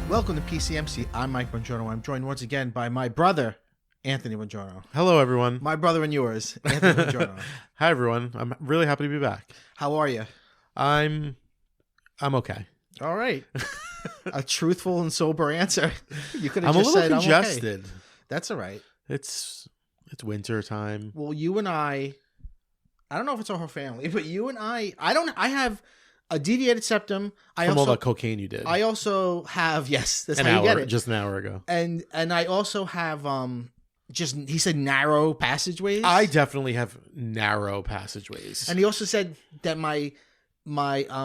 Welcome to PCMC. I'm Mike Buongiorno. I'm joined once again by my brother, Anthony Buongiorno. Hello, everyone. My brother and yours, Anthony Buongiorno. Hi, everyone. I'm really happy to be back. How are you? I'm okay. All right. A truthful and sober answer. You could have I'm just a said, little congested. I'm okay. That's all right. It's winter time. Well, you and I don't know if it's our whole family, but you and I have a deviated septum. From all the cocaine you did. I also have, yes, that's an how hour, you get it. Just an hour ago. And I also have he said narrow passageways. I definitely have narrow passageways. And he also said that my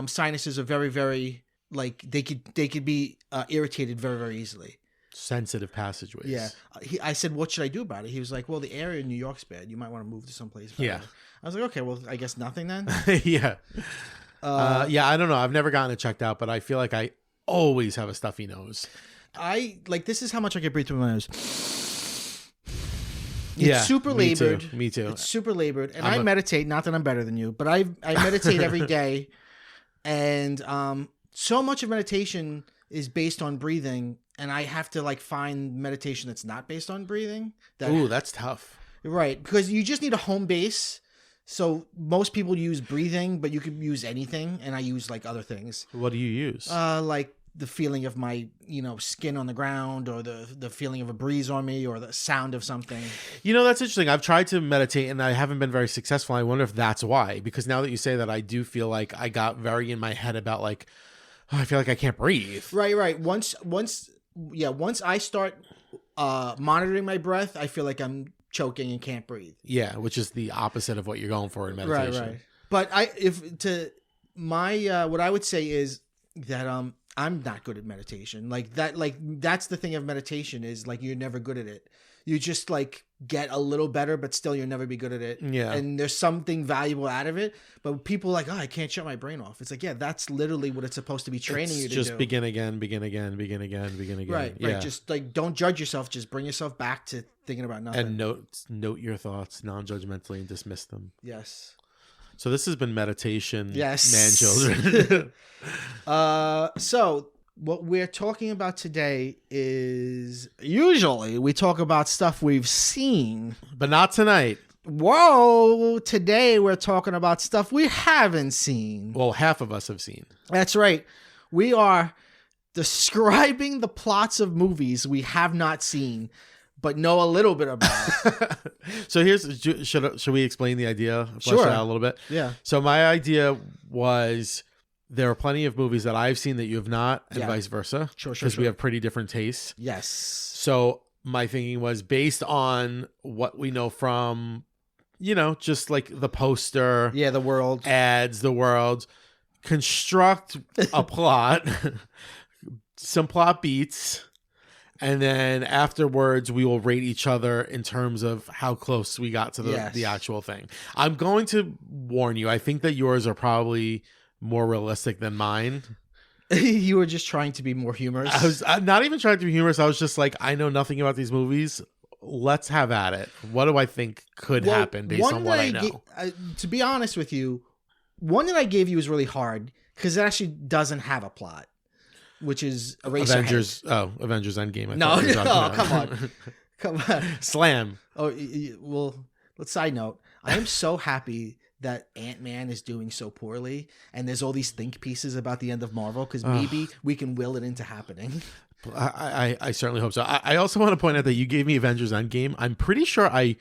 sinuses are very, very, like, they could be irritated very, very easily. Sensitive passageways. Yeah. I said, what should I do about it? He was like, well, the area in New York's bad. You might want to move to someplace better. Yeah. I was like, okay, well, I guess nothing then. Yeah. Yeah, I don't know. I've never gotten it checked out, but I feel like I always have a stuffy nose. This is how much I can breathe through my nose. It's super labored. Me too. It's super labored. And I meditate, not that I'm better than you, but I meditate every day. And so much of meditation is based on breathing, and I have to find meditation that's not based on breathing. Ooh, that's tough. Right, because you just need a home base. So most people use breathing, but you could use anything, and I use other things. What do you use? Like the feeling of my, skin on the ground, or the feeling of a breeze on me, or the sound of something. That's interesting. I've tried to meditate, and I haven't been very successful. I wonder if that's why. Because now that you say that, I do feel like I got very in my head about I feel like I can't breathe. Right. Once I start monitoring my breath, I feel like I'm choking and can't breathe. Yeah, which is the opposite of what you're going for in meditation. Right. But what I would say is that I'm not good at meditation. That's the thing of meditation is you're never good at it. You just get a little better, but still you'll never be good at it. Yeah. And there's something valuable out of it. But people are I can't shut my brain off. It's yeah, that's literally what it's supposed to be training you to do. Just begin again. Right. Yeah. Just don't judge yourself. Just bring yourself back to thinking about nothing. And note your thoughts non-judgmentally and dismiss them. Yes. So this has been meditation. Yes. Man children. So what we're talking about today is usually we talk about stuff we've seen. But not tonight. Whoa. Today we're talking about stuff we haven't seen. Well, half of us have seen. That's right. We are describing the plots of movies we have not seen, but know a little bit about. So should we explain the idea? Flesh Sure. it out a little bit. Yeah. So my idea was there are plenty of movies that I've seen that you have not, and vice versa. Sure. Because we have pretty different tastes. Yes. So my thinking was based on what we know from, just the poster. Yeah, the world. Ads, the world. Construct a plot. Some plot beats. And then afterwards, we will rate each other in terms of how close we got to the actual thing. I'm going to warn you. I think that yours are probably more realistic than mine. You were just trying to be more humorous. I'm not even trying to be humorous. I was just I know nothing about these movies. Let's have at it. What do I think could happen based on what I know? To be honest with you, one that I gave you was really hard because it actually doesn't have a plot, which is Avengers. Oh, Avengers Endgame. Come on. Slam. Oh, well, let's side note. I am so happy that Ant-Man is doing so poorly, and there's all these think pieces about the end of Marvel, because maybe we can will it into happening. I certainly hope so. I also want to point out that you gave me Avengers Endgame. I'm pretty sure I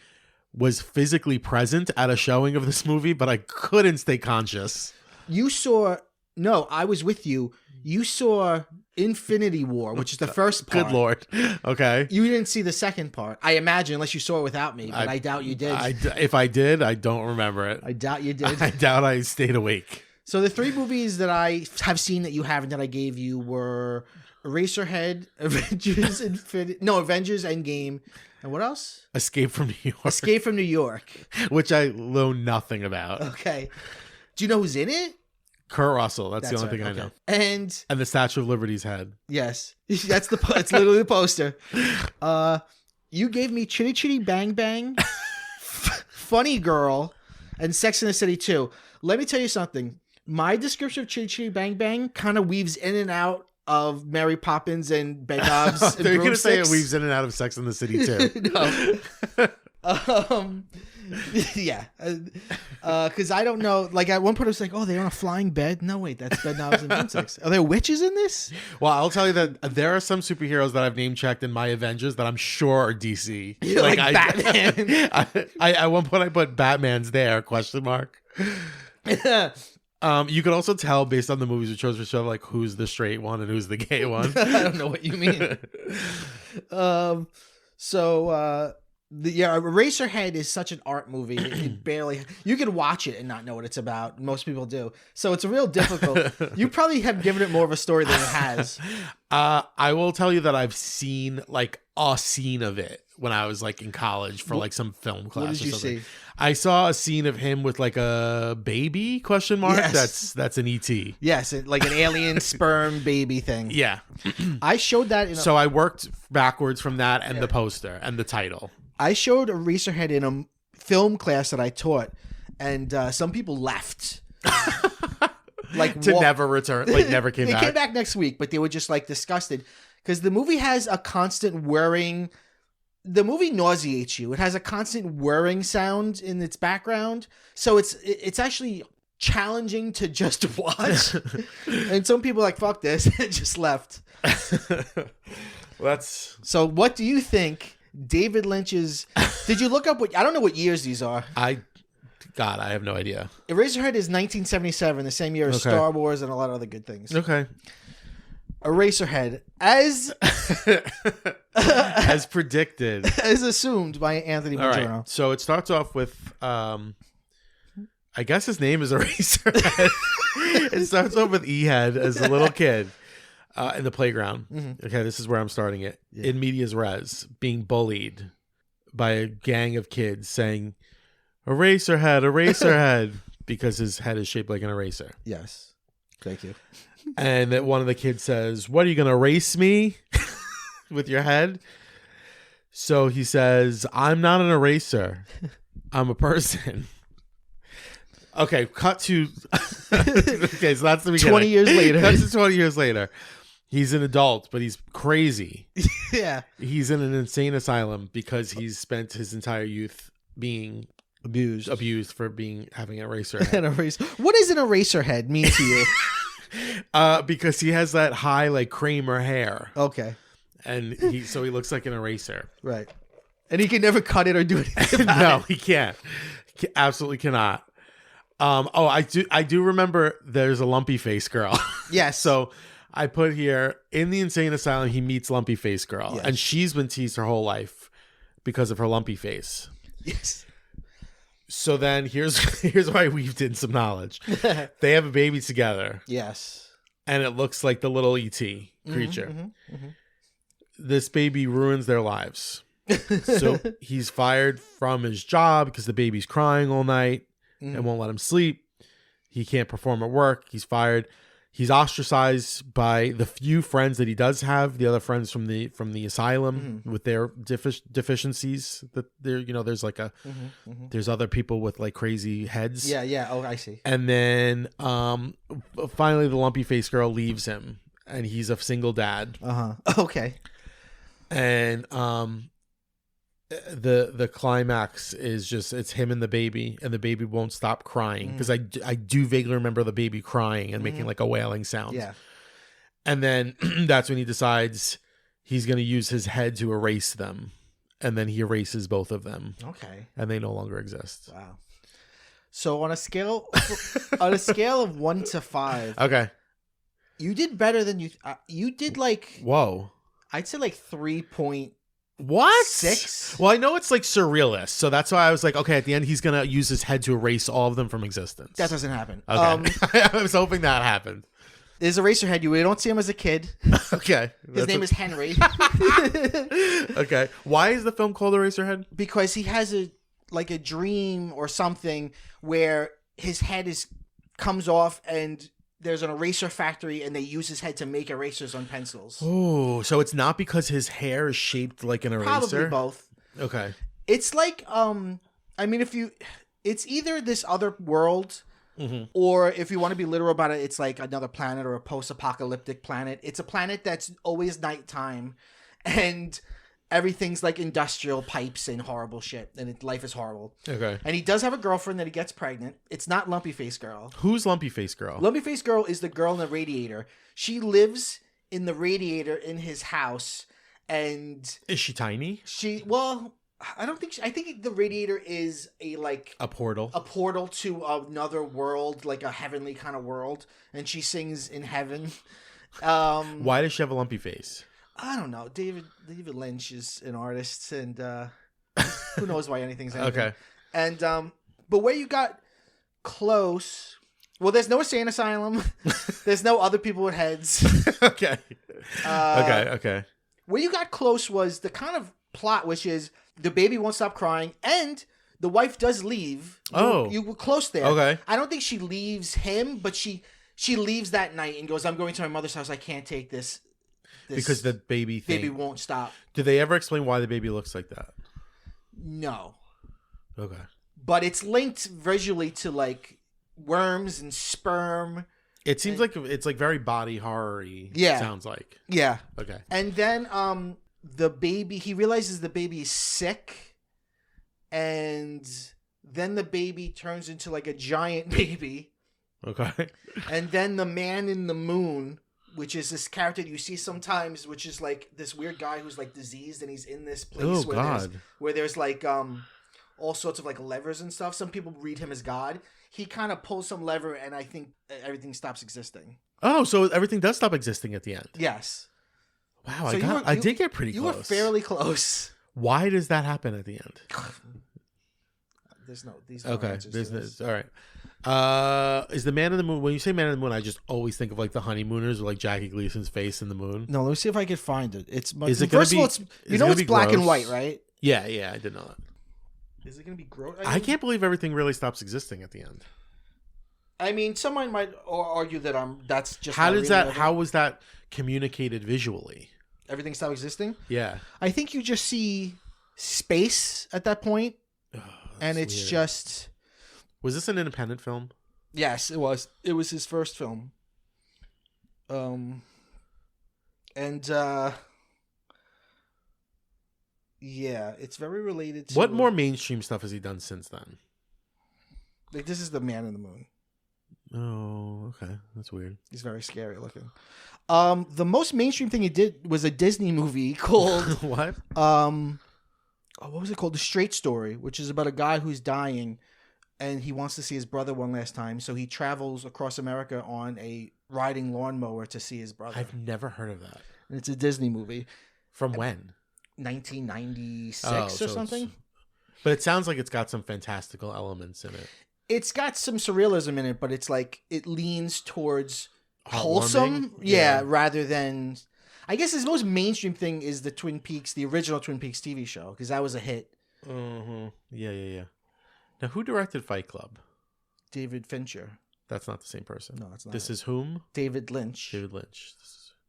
was physically present at a showing of this movie, but I couldn't stay conscious. You saw No, I was with you. You saw Infinity War, which is the first part. Good Lord. Okay. You didn't see the second part, I imagine, unless you saw it without me, but I doubt you did. If I did, I don't remember it. I doubt you did. I doubt I stayed awake. So the 3 movies that I have seen that you haven't that I gave you were Eraserhead, Avengers Endgame, and what else? Escape from New York. Escape from New York. Which I know nothing about. Okay. Do you know who's in it? Kurt Russell. That's the only thing I know. And the Statue of Liberty's head. Yes. It's literally the poster. You gave me Chitty Chitty Bang Bang, Funny Girl, and Sex and the City 2. Let me tell you something. My description of Chitty Chitty Bang Bang kind of weaves in and out of Mary Poppins and Bedknobs and They're going to say it Broomsticks. weaves in and out of Sex and the City too. No. Yeah. Because I don't know. Like at one point I was like, oh, they're on a flying bed? No, wait, that's Bedknobs and Broomsticks. Are there witches in this? Well, I'll tell you that there are some superheroes that I've name checked in my Avengers that I'm sure are DC. Like Batman. I at one point I put Batman's there, question mark. You could also tell based on the movies we chose for show, like who's the straight one and who's the gay one. I don't know what you mean. Eraserhead is such an art movie. It barely, you could watch it and not know what it's about. Most people do. So it's a real difficult. You probably have given it more of a story than it has. I will tell you that I've seen like a scene of it when I was like in college for like some film class. What did you see? I saw a scene of him with like a baby question mark. Yes. That's an ET. Yes, like an alien sperm baby thing. Yeah. I showed that. So I worked backwards from that and the poster and the title. I showed Eraserhead in a film class that I taught, and some people left. Like never return, like never came back. They came back next week, but they were just like disgusted because the movie has a constant whirring. The movie nauseates you. It has a constant whirring sound in its background, so it's actually challenging to just watch. And some people are like, fuck this, and just left. So what do you think David Lynch's... Did you look up what... I don't know what years these are. I have no idea. Eraserhead is 1977, the same year as Star Wars and a lot of other good things. Okay. Eraserhead, as predicted, as assumed by Anthony Bongiorno. Right. So it starts off with, I guess his name is Eraserhead. It starts off with E-Head as a little kid in the playground. Mm-hmm. Okay, this is where I'm starting it. Yeah. In medias res, being bullied by a gang of kids saying, "Eraserhead, Eraserhead," because his head is shaped like an eraser. Yes. Thank you. And that one of the kids says, "What, are you going to erase me with your head?" So he says, "I'm not an eraser. I'm a person." Okay, cut to... Okay, so that's the beginning. 20 years later. That's 20 years later. He's an adult, but he's crazy. Yeah. He's in an insane asylum because he's spent his entire youth being... abused for having an eraser head. What does an eraser head mean to you? Because he has that high like Kramer hair. Okay. And he looks like an eraser. Right. And he can never cut it or do anything about No, it. he can't. He absolutely cannot. I do remember there's a lumpy face girl. Yes. So I put here, in the insane asylum he meets lumpy face girl. Yes. And she's been teased her whole life because of her lumpy face. Yes. So then here's why I weaved in some knowledge. They have a baby together. Yes. And it looks like the little ET creature. Mm-hmm, mm-hmm. This baby ruins their lives. So he's fired from his job because the baby's crying all night and won't let him sleep. He can't perform at work. He's fired. He's ostracized by the few friends that he does have, the other friends from the asylum with their deficiencies. That there's like there's other people with like crazy heads. Yeah, yeah. Oh, I see. And then finally the lumpy face girl leaves him, and he's a single dad. Okay. And the climax is just, it's him and the baby won't stop crying, because I do vaguely remember the baby crying and making like a wailing sound. Yeah. And then that's when he decides he's going to use his head to erase them, and then he erases both of them. Okay. And they no longer exist. Wow. So on a scale of 1 to 5, Okay. you did better than you did. Like, Whoa. I'd say like 3.6. What? Well, I know it's like surrealist, so that's why I was like, okay, at the end he's gonna use his head to erase all of them from existence. That doesn't happen. Okay. I was hoping that happened. There's Eraserhead. You don't see him as a kid. Okay. His name is Henry. Okay. Why is the film called Eraserhead? Because he has a dream or something where his head comes off and there's an eraser factory and they use his head to make erasers on pencils. Oh, so it's not because his hair is shaped like an eraser? Probably both. Okay. It's like, it's either this other world, or if you want to be literal about it, it's like another planet or a post-apocalyptic planet. It's a planet that's always nighttime and everything's like industrial pipes and horrible shit, and life is horrible. Okay. And he does have a girlfriend that he gets pregnant. It's not Lumpy Face Girl. Who's Lumpy Face Girl? Lumpy Face Girl is the girl in the radiator. She lives in the radiator in his house, and is she tiny? I don't think I think the radiator is a portal. A portal to another world, like a heavenly kind of world, and she sings in heaven. Why does she have a lumpy face? I don't know. David Lynch is an artist, and who knows why anything's anything. Okay. And but where you got close, well, there's no insane asylum. There's no other people with heads. Okay. Okay. Where you got close was the kind of plot, which is the baby won't stop crying, and the wife does leave. You were close there. Okay. I don't think she leaves him, but she leaves that night and goes, "I'm going to my mother's house. I can't take this because the baby won't stop." Do they ever explain why the baby looks like that? No. Okay. But it's linked visually to like worms and sperm. It seems like it's like very body horror-y. Yeah. Sounds like. Yeah. Okay. And then the baby, he realizes the baby is sick, and then the baby turns into like a giant baby. Okay. And then the man in the moon, which is this character you see sometimes, which is like this weird guy who's like diseased, and he's in this place where there's like all sorts of like levers and stuff. Some people read him as God. He kind of pulls some lever, and I think everything stops existing. Oh, so everything does stop existing at the end. Yes. Wow, so I did get pretty close. You were fairly close. Why does that happen at the end? These okay. All right. Is the man in the moon? When you say man in the moon, I just always think of like the honeymooners with like Jackie Gleason's face in the moon. No, let me see if I can find it. It's is it first of all, it's black and white, right? Yeah, I did know that. Is it going to be gross? I can't believe everything really stops existing at the end. I mean, someone might argue that that's just how was that communicated visually? Everything stopped existing? Yeah. I think you just see space at that point. And it's weird. Just... Was this an independent film? Yes, it was. It was his first film. Yeah, it's very related to... What more mainstream stuff has he done since then? Like, this is the Man in the Moon. Oh, okay. That's weird. He's very scary looking. The most mainstream thing he did was a Disney movie called... What? What was it called? The Straight Story, which is about a guy who's dying and he wants to see his brother one last time. So he travels across America on a riding lawnmower to see his brother. I've never heard of that. And it's a Disney movie. From when? 1996 or something. But it sounds like it's got some fantastical elements in it. It's got some surrealism in it, but it's like it leans towards wholesome, rather than... I guess his most mainstream thing is the original Twin Peaks TV show, because that was a hit. Mm-hmm. Yeah. Now, who directed Fight Club? David Fincher. That's not the same person. No, it's not. This is whom? David Lynch.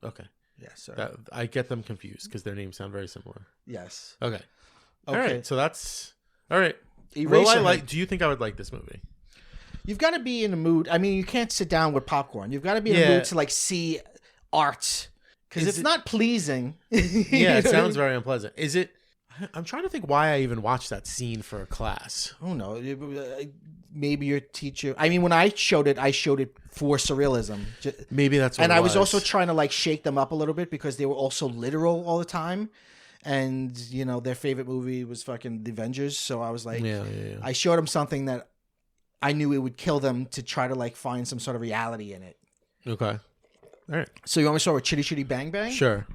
Okay. Yes, sorry. I get them confused because their names sound very similar. Yes. Okay. All right. So that's... All right. Do you think I would like this movie? You've got to be in the mood. I mean, you can't sit down with popcorn. You've got to be in the mood to like see art. Because it's not pleasing. Yeah, it sounds very unpleasant. Is it... I'm trying to think why I even watched that scene for a class. Oh, no. Maybe your teacher... I mean, when I showed it for surrealism. Maybe that's what and I was also trying to like shake them up a little bit because they were also literal all the time. And, their favorite movie was fucking The Avengers. So I was like... Yeah. I showed them something that I knew it would kill them to try to like find some sort of reality in it. Okay. All right. So you want me to start with Chitty Chitty Bang Bang? Sure.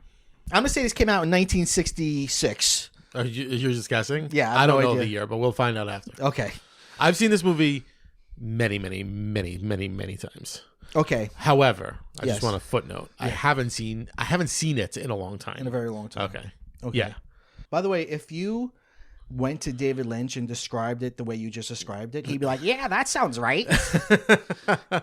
I'm gonna say this came out in 1966. You're just guessing? Yeah, I don't no know idea. the year, but we'll find out after. Okay. I've seen this movie many times. Okay. However, I Yes. just want a footnote. I haven't seen it in a long time. In a very long time. Okay. Okay. Yeah. By the way, if you went to David Lynch and described it the way you just described it, he'd be like, "Yeah, that sounds right.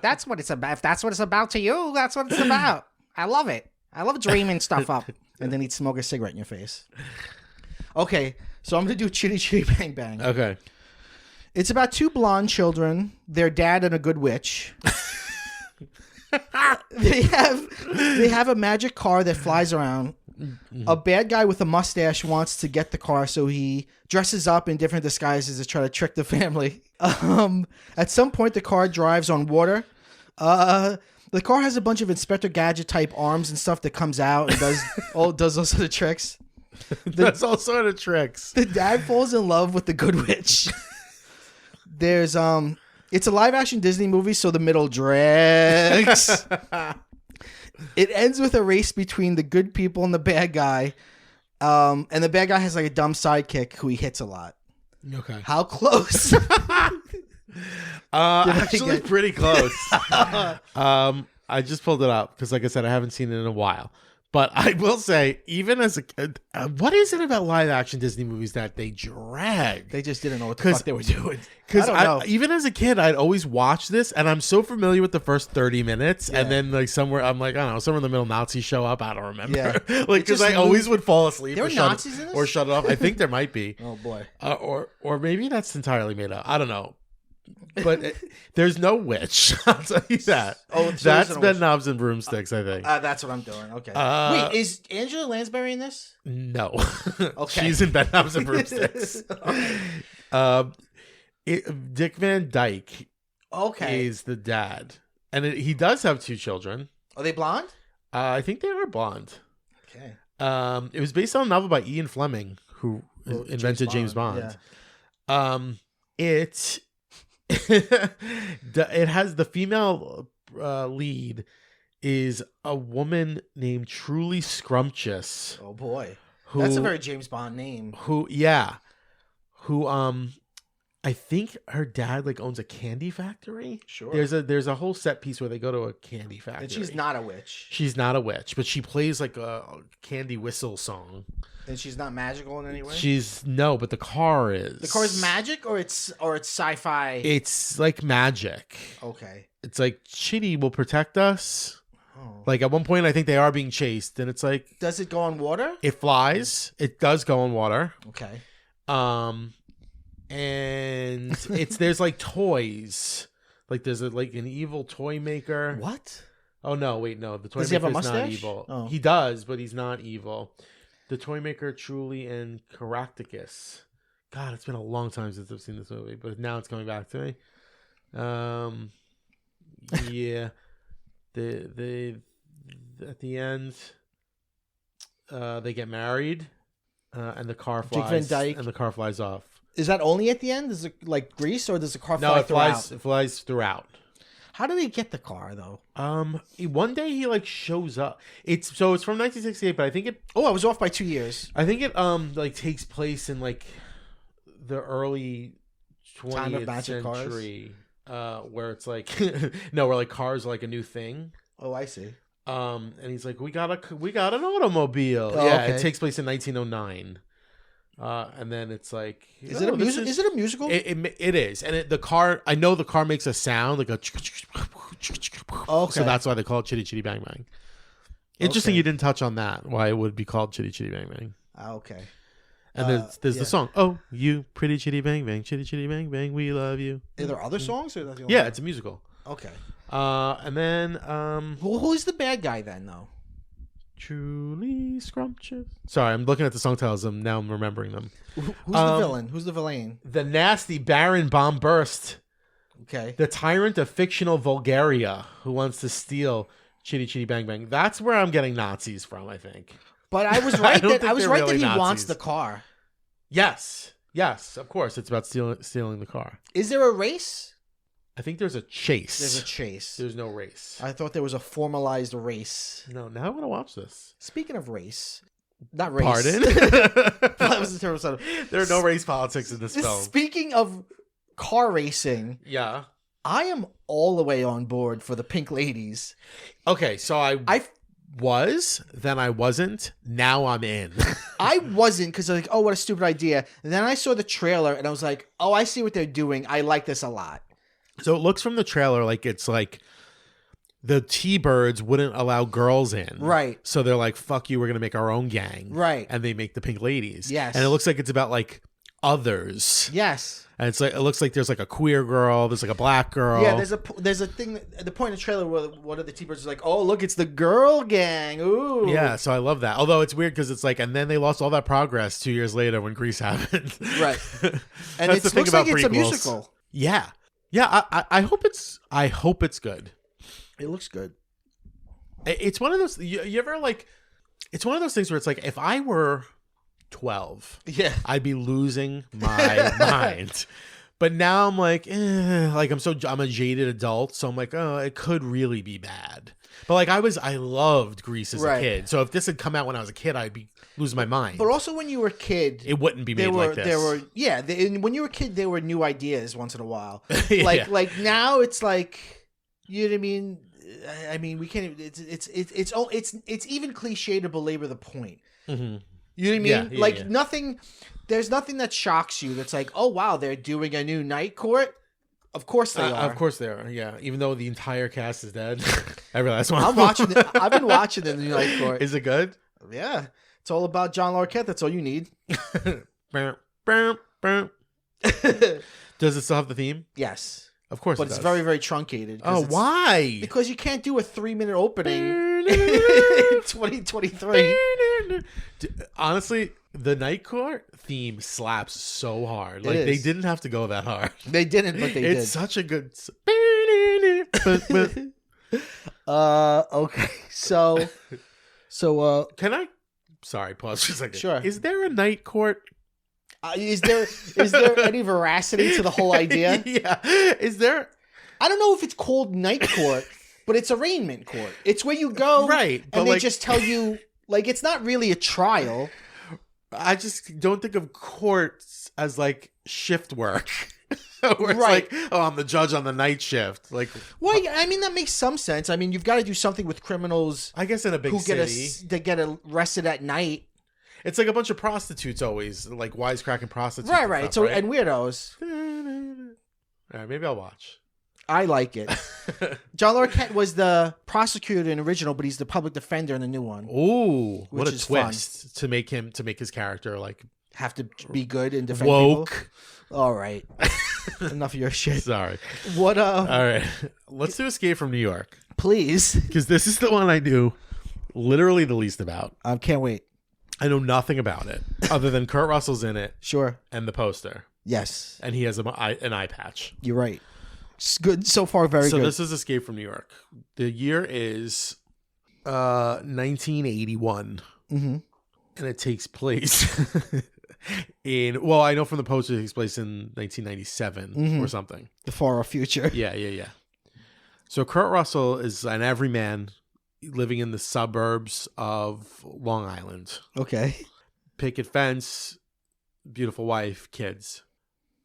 That's what it's about. If that's what it's about to you, that's what it's about. I love it. I love dreaming stuff up." And then he'd smoke a cigarette in your face. Okay, so I'm gonna do Chitty Chitty Bang Bang. Okay. It's about two blonde children, their dad and a good witch. They have a magic car that flies around. A bad guy with a mustache wants to get the car, so he dresses up in different disguises to try to trick the family. At some point, the car drives on water. The car has a bunch of Inspector Gadget type arms and stuff that comes out and does all sorts of tricks. That's all sort of tricks. The dad falls in love with the good witch. There's it's a live action Disney movie, so the middle drags. It ends with a race between the good people and the bad guy. And the bad guy has like a dumb sidekick who he hits a lot. Okay. How close? Actually pretty close. I just pulled it up because, like I said, I haven't seen it in a while. But I will say, even as a kid, what is it about live action Disney movies that they drag? They just didn't know what the fuck they were doing. Because even as a kid, I'd always watch this, and I'm so familiar with the first 30 minutes, and then like somewhere, I'm like, I don't know, somewhere in the middle, Nazis show up. I don't remember. Yeah. Like because I always would fall asleep. There were Nazis in this? Or shut it off. I think there might be. Oh boy. Or maybe that's entirely made up. I don't know. But there's no witch. I'll tell you that. Oh, so that's bed knobs and broomsticks, I think. That's what I'm doing. Okay. Wait, is Angela Lansbury in this? No. Okay. She's in bed knobs and broomsticks. Dick Van Dyke is the dad. And he does have two children. Are they blonde? I think they are bloned. Okay. It was based on a novel by Ian Fleming, who invented James Bond. Yeah. It has the female lead is a woman named Truly Scrumptious. Oh boy, that's a very James Bond name. Who I think her dad like owns a candy factory. Sure. There's a whole set piece where they go to a candy factory. And she's not a witch. She's not a witch, but she plays like a candy whistle song. And she's not magical in any way? But the car is. The car is magic or it's sci-fi? It's like magic. Okay. It's like Chitty will protect us. Oh. Like at one point I think they are being chased and it's like. Does it go on water? It flies. It does go on water. Okay. And there's like toys. Like there's an evil toy maker. What? Oh no, wait, no. The toy Does he have maker a is not mustache? evil. Oh. He does, but he's not evil. The toy maker Truly and Caractacus. God, it's been a long time since I've seen this movie, but now it's coming back to me. Yeah. They at the end they get married and the car flies. Dick Van Dyke. And the car flies off. Is that only at the end? Is it like Grease or does the car fly No, it throughout? flies throughout. How do they get the car though? One day he like shows up. It's from 1968, but I think it. Oh, I was off by 2 years. I think it like takes place in like the early 20th century, where it's like where like cars are like a new thing. Oh, I see. And he's like, we got an automobile. Oh, yeah, okay. it takes place in 1909. And then it's like, is it a music? Is it a musical? It is, and the car. I know the car makes a sound like a. Okay. So that's why they call it Chitty Chitty Bang Bang. Interesting, you didn't touch on that. Why it would be called Chitty Chitty Bang Bang. Okay. And there's the song. Oh, you pretty chitty bang bang, chitty chitty bang bang, we love you. Are there other songs or that's the only Yeah, one? it's a musical. Okay. And then who's the bad guy then though? Truly Scrumptious. Sorry, I'm looking at the song titles. Now I'm remembering them. Who's the villain? Who's the villain? The nasty Baron Bombburst. Okay. The tyrant of fictional Bulgaria who wants to steal Chitty Chitty Bang Bang. That's where I'm getting Nazis from, I think. But I was right that really he Nazis. wants the car. Yes, of course. It's about stealing the car. Is there a race? I think there's a chase. There's a chase. There's no race. I thought there was a formalized race. No, now I want to watch this. Speaking of race, not race. Pardon? That was a terrible sound. There are no race politics in this film. Speaking of car racing, Yeah. I am all the way on board for the Pink Ladies. Okay, so I was, then I wasn't, now I'm in. I wasn't because I was like, oh, what a stupid idea. And then I saw the trailer and I was like, oh, I see what they're doing. I like this a lot. So it looks from the trailer like it's like the T-Birds wouldn't allow girls in. Right. So they're like, fuck you, we're going to make our own gang. Right. And they make the Pink Ladies. Yes. And it looks like it's about like others. Yes. And it's like, it looks like there's like a queer girl, there's like a black girl. Yeah, there's a thing at the point in the trailer where one of the T-Birds is like, oh, look, it's the girl gang. Ooh. Yeah, so I love that. Although it's weird because it's like, and then they lost all that progress 2 years later when Grease happened. Right. And That's the it thing looks about like it's a prequels. musical. Yeah. Yeah, I hope it's good. It looks good. It's one of those, you ever like, it's one of those things where it's like, if I were 12, Yeah. I'd be losing my mind. But now I'm like, like I'm a jaded adult, so I'm like, oh, it could really be bad. But like I loved Grease as a kid. So if this had come out when I was a kid, I'd be losing my mind. But also when you were a kid, it wouldn't be made like this. When you were a kid, there were new ideas once in a while. Yeah. Like now it's like, you know what I mean? I mean, we can't. It's even cliche to belabor the point. Mm-hmm. You know what I mean? Yeah, like yeah. Nothing. There's nothing that shocks you. That's like, oh wow, they're doing a new Night Court. Of course they are. Of course they are. Yeah, even though the entire cast is dead. I realize one. I'm watching it. I've been watching the new Night Court. Is it good? Yeah, it's all about John Larroquette. That's all you need. Does it still have the theme? Yes. Of course, but it's very, very truncated. Oh, why? Because you can't do a 3-minute opening in 2023. Honestly, the Night Court theme slaps so hard. Like they didn't have to go that hard. They didn't, but they did. It's such a good. Okay, so can I? Sorry, pause for a second. Sure. Is there a Night Court? Is there any veracity to the whole idea? Yeah. Is there? I don't know if it's called Night Court, but it's arraignment court. It's where you go, right? And they just tell you, like, it's not really a trial. I just don't think of courts as like shift work. Where it's right. like, oh, I'm the judge on the night shift. Like, well, I mean, that makes some sense. I mean, you've got to do something with criminals. I guess in a big city, that get arrested at night. It's like a bunch of prostitutes always, like wisecracking prostitutes. Right. Stuff, So right? and weirdos. All right, maybe I'll watch. I like it. John Larroquette was the prosecutor in the original, but he's the public defender in the new one. Ooh, what a twist fun. to make his character like have to be good and defend woke. People. All right, enough of your shit. Sorry. What? All right, let's do Escape from New York, please, because this is the one I knew literally the least about. I can't wait. I know nothing about it other than Kurt Russell's in it. Sure. And the poster. Yes. And he has an eye patch. You're right. It's good so far. Very good. So this is Escape from New York. The year is 1981. Mm-hmm. And it takes place well, I know from the poster it takes place in 1997 or something. The far off future. Yeah. So Kurt Russell is an everyman living in the suburbs of Long Island. Okay. Picket fence, beautiful wife, kids.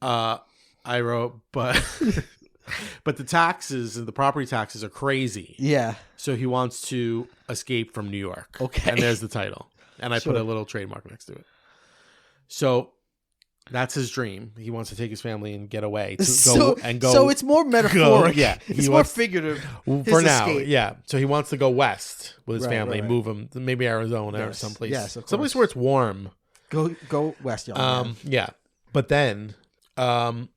I wrote, but the taxes and the property taxes are crazy. Yeah. So he wants to escape from New York. Okay. And there's the title. And I put a little trademark next to it. So that's his dream. He wants to take his family and get away. So it's more metaphoric. Yeah. It's more figurative. For now, escape. yeah. So he wants to go west with his family, right. move him to maybe Arizona or someplace. Yes, of course. Someplace where it's warm. Go west, y'all. Yeah. But then, now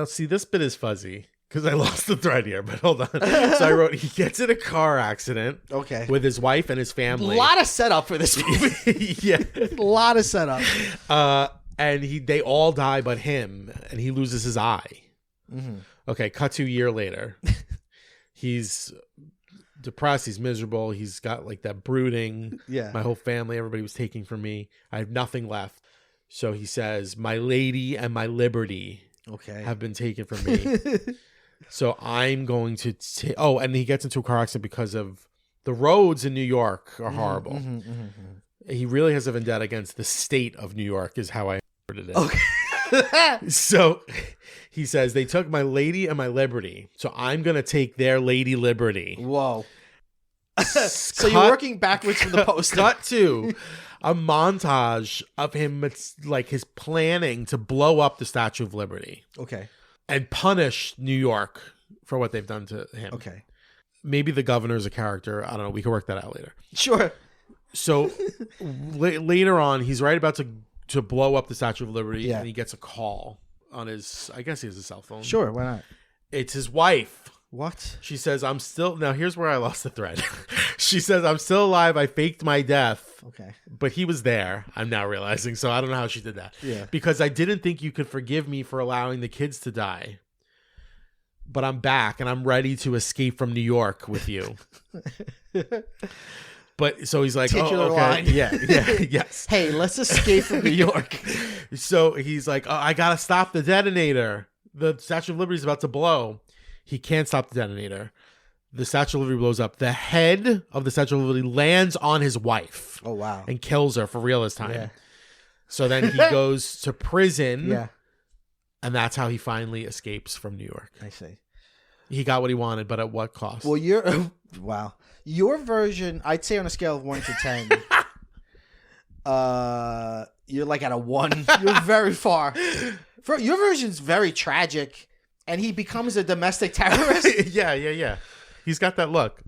see, this bit is fuzzy because I lost the thread here, but hold on. So I wrote, he gets in a car accident with his wife and his family. A lot of setup for this movie. Yeah. A lot of setup. And they all die but him, and he loses his eye. Mm-hmm. Okay, cut to a year later. He's depressed. He's miserable. He's got like that brooding. Yeah. My whole family, everybody was taking from me. I have nothing left. So he says, my lady and my liberty have been taken from me. So I'm going to and he gets into a car accident because of the roads in New York are horrible. He really has a vendetta against the state of New York is how I heard it. Okay. So he says, they took my lady and my liberty. So I'm going to take their lady liberty. Whoa. So you're working backwards from the poster. Cut to a montage of him. It's like his planning to blow up the Statue of Liberty. Okay. And punish New York for what they've done to him. Okay. Maybe the governor's a character. I don't know. We can work that out later. Sure. So later on, he's right about to blow up the Statue of Liberty, and he gets a call on his, I guess he has a cell phone. Sure, why not? It's his wife. What? She says, I'm still, now here's where I lost the thread. She says, I'm still alive. I faked my death. Okay. But he was there, I'm now realizing. So I don't know how she did that. Yeah. Because I didn't think you could forgive me for allowing the kids to die. But I'm back and I'm ready to escape from New York with you. But so he's like, Titular oh, okay. line. Yeah, yes. Hey, let's escape from New York. So he's like, oh, I got to stop the detonator. The Statue of Liberty is about to blow. He can't stop the detonator. The Statue of Liberty blows up. The head of the Statue of Liberty lands on his wife. Oh, wow. And kills her for real this time. Yeah. So then he goes to prison. Yeah. And that's how he finally escapes from New York. I see. He got what he wanted, but at what cost? Well, wow. Your version, I'd say on a scale of 1 to 10, you're like at a 1. You're very far. Your version's very tragic, and he becomes a domestic terrorist. Yeah. He's got that look.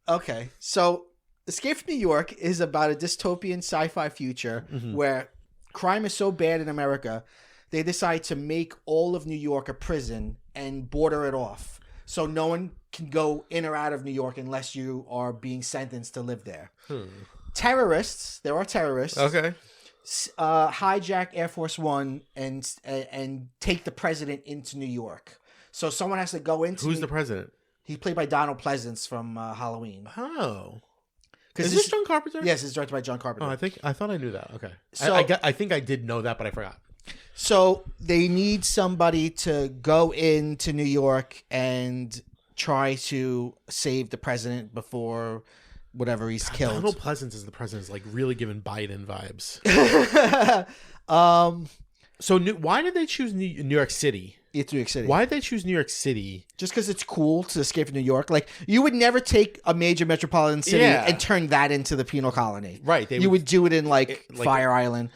Okay, so Escape from New York is about a dystopian sci-fi future where crime is so bad in America, they decide to make all of New York a prison and border it off. So no one can go in or out of New York unless you are being sentenced to live there. Terrorists, there are terrorists. Okay. Hijack Air Force One and take the president into New York. So someone has to go into. Who's the president? He's played by Donald Pleasance from Halloween. Oh, is this John Carpenter? Yes, it's directed by John Carpenter. Oh, I thought I knew that. Okay, so I think I did know that, but I forgot. So they need somebody to go into New York and try to save the president before whatever he's killed. Donald Pleasance is the president. Is like really giving Biden vibes. So why did they choose New York City? It's New York City. Why did they choose New York City? Just because it's cool to escape from New York. Like, you would never take a major metropolitan city and turn that into the penal colony. Right. You would do it in, like Fire Island.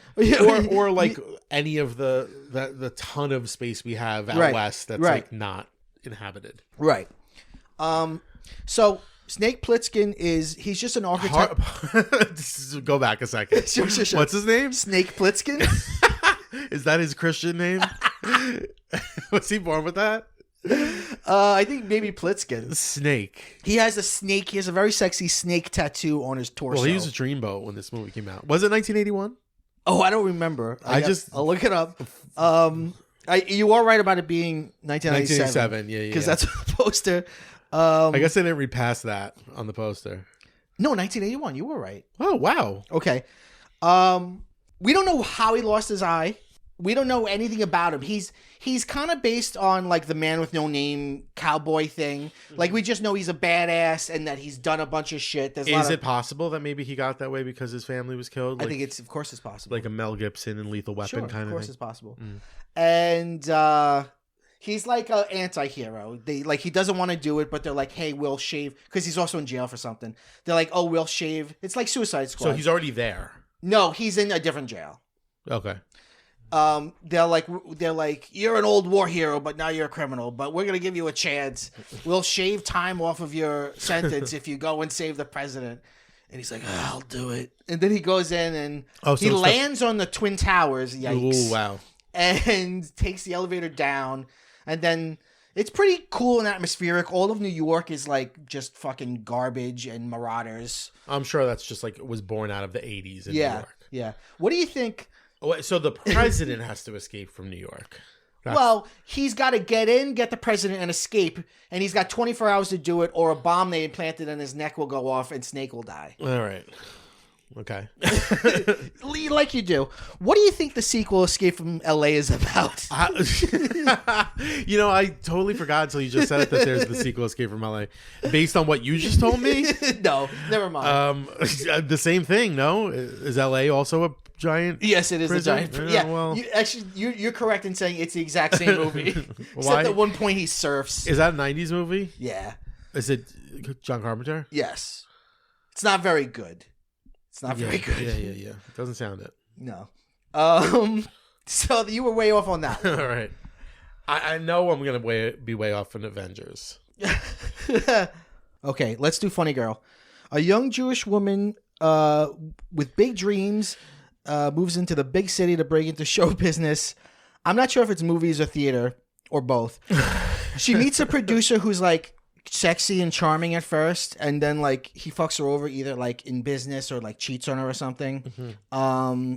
or like any of the ton of space we have out west that's like not inhabited. Right. So Snake Plissken he's just an architect. Go back a second. Sure. What's his name? Snake Plissken. Is that his Christian name? Was he born with that? I think maybe Plissken. Snake. He has a snake. He has a very sexy snake tattoo on his torso. Well, he was a dreamboat when this movie came out. Was it 1981? Oh, I don't remember. I'll look it up. You are right about it being 1997. Yeah. Because that's the poster. I guess I didn't read past that on the poster. No, 1981. You were right. Oh, wow. Okay. We don't know how he lost his eye. We don't know anything about him. He's kind of based on like the Man with No Name cowboy thing. Like, we just know he's a badass and that he's done a bunch of shit. Is it possible that maybe he got that way because his family was killed? I think of course it's possible. Like a Mel Gibson and Lethal Weapon kind of thing. Of course it's possible. And he's like an anti-hero. He doesn't want to do it, but they're like, hey, we'll shave, because he's also in jail for something. They're like, oh, we'll shave. It's like Suicide Squad. So he's already there. No, he's in a different jail. Okay. They're like, you're an old war hero, but now you're a criminal, but we're going to give you a chance. We'll shave time off of your sentence if you go and save the president. And he's like, I'll do it. And then he goes in and he lands on the Twin Towers. Yikes. Ooh, wow. And takes the elevator down. And then it's pretty cool and atmospheric. All of New York is like just fucking garbage and marauders. I'm sure that's just like was born out of the 80s in New York. Yeah. What do you think? So the president has to escape from New York. Well, he's got to get the president and escape, and he's got 24 hours to do it, or a bomb they implanted in his neck will go off and Snake will die. All right. Okay. Like you do. What do you think the sequel Escape from LA is about? I totally forgot until you just said it that there's the sequel Escape from LA. Based on what you just told me? No, never mind. The same thing, no? Is LA also a giant Yes, it is prison? a giant. Yeah, Yeah, well. you're correct in saying it's the exact same movie. Why? Except at one point he surfs. Is that a 90s movie? Yeah. Is it John Carpenter? Yes. It's not very good. It's not very good. Yeah. Doesn't sound it. No. So you were way off on that. All right. I know I'm going to be way off on Avengers. Okay, let's do Funny Girl. A young Jewish woman with big dreams moves into the big city to break into show business. I'm not sure if it's movies or theater or both. She meets a producer who's like sexy and charming at first, and then like he fucks her over either like in business or like cheats on her or something. Mm-hmm.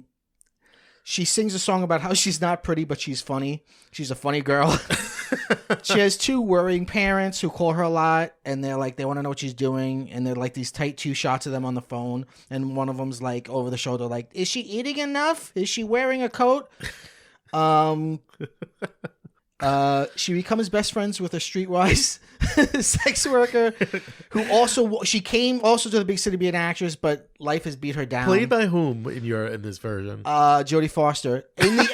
She sings a song about how she's not pretty but she's funny. She's a funny girl. She has two worrying parents who call her a lot, and they want to know what she's doing, and they're like these tight 2 shots of them on the phone, and one of them's like over the shoulder like, is she eating enough? Is she wearing a coat? She becomes best friends with a streetwise sex worker who she came to the big city to be an actress, but life has beat her down. Played by whom in this version? Jodie Foster. In the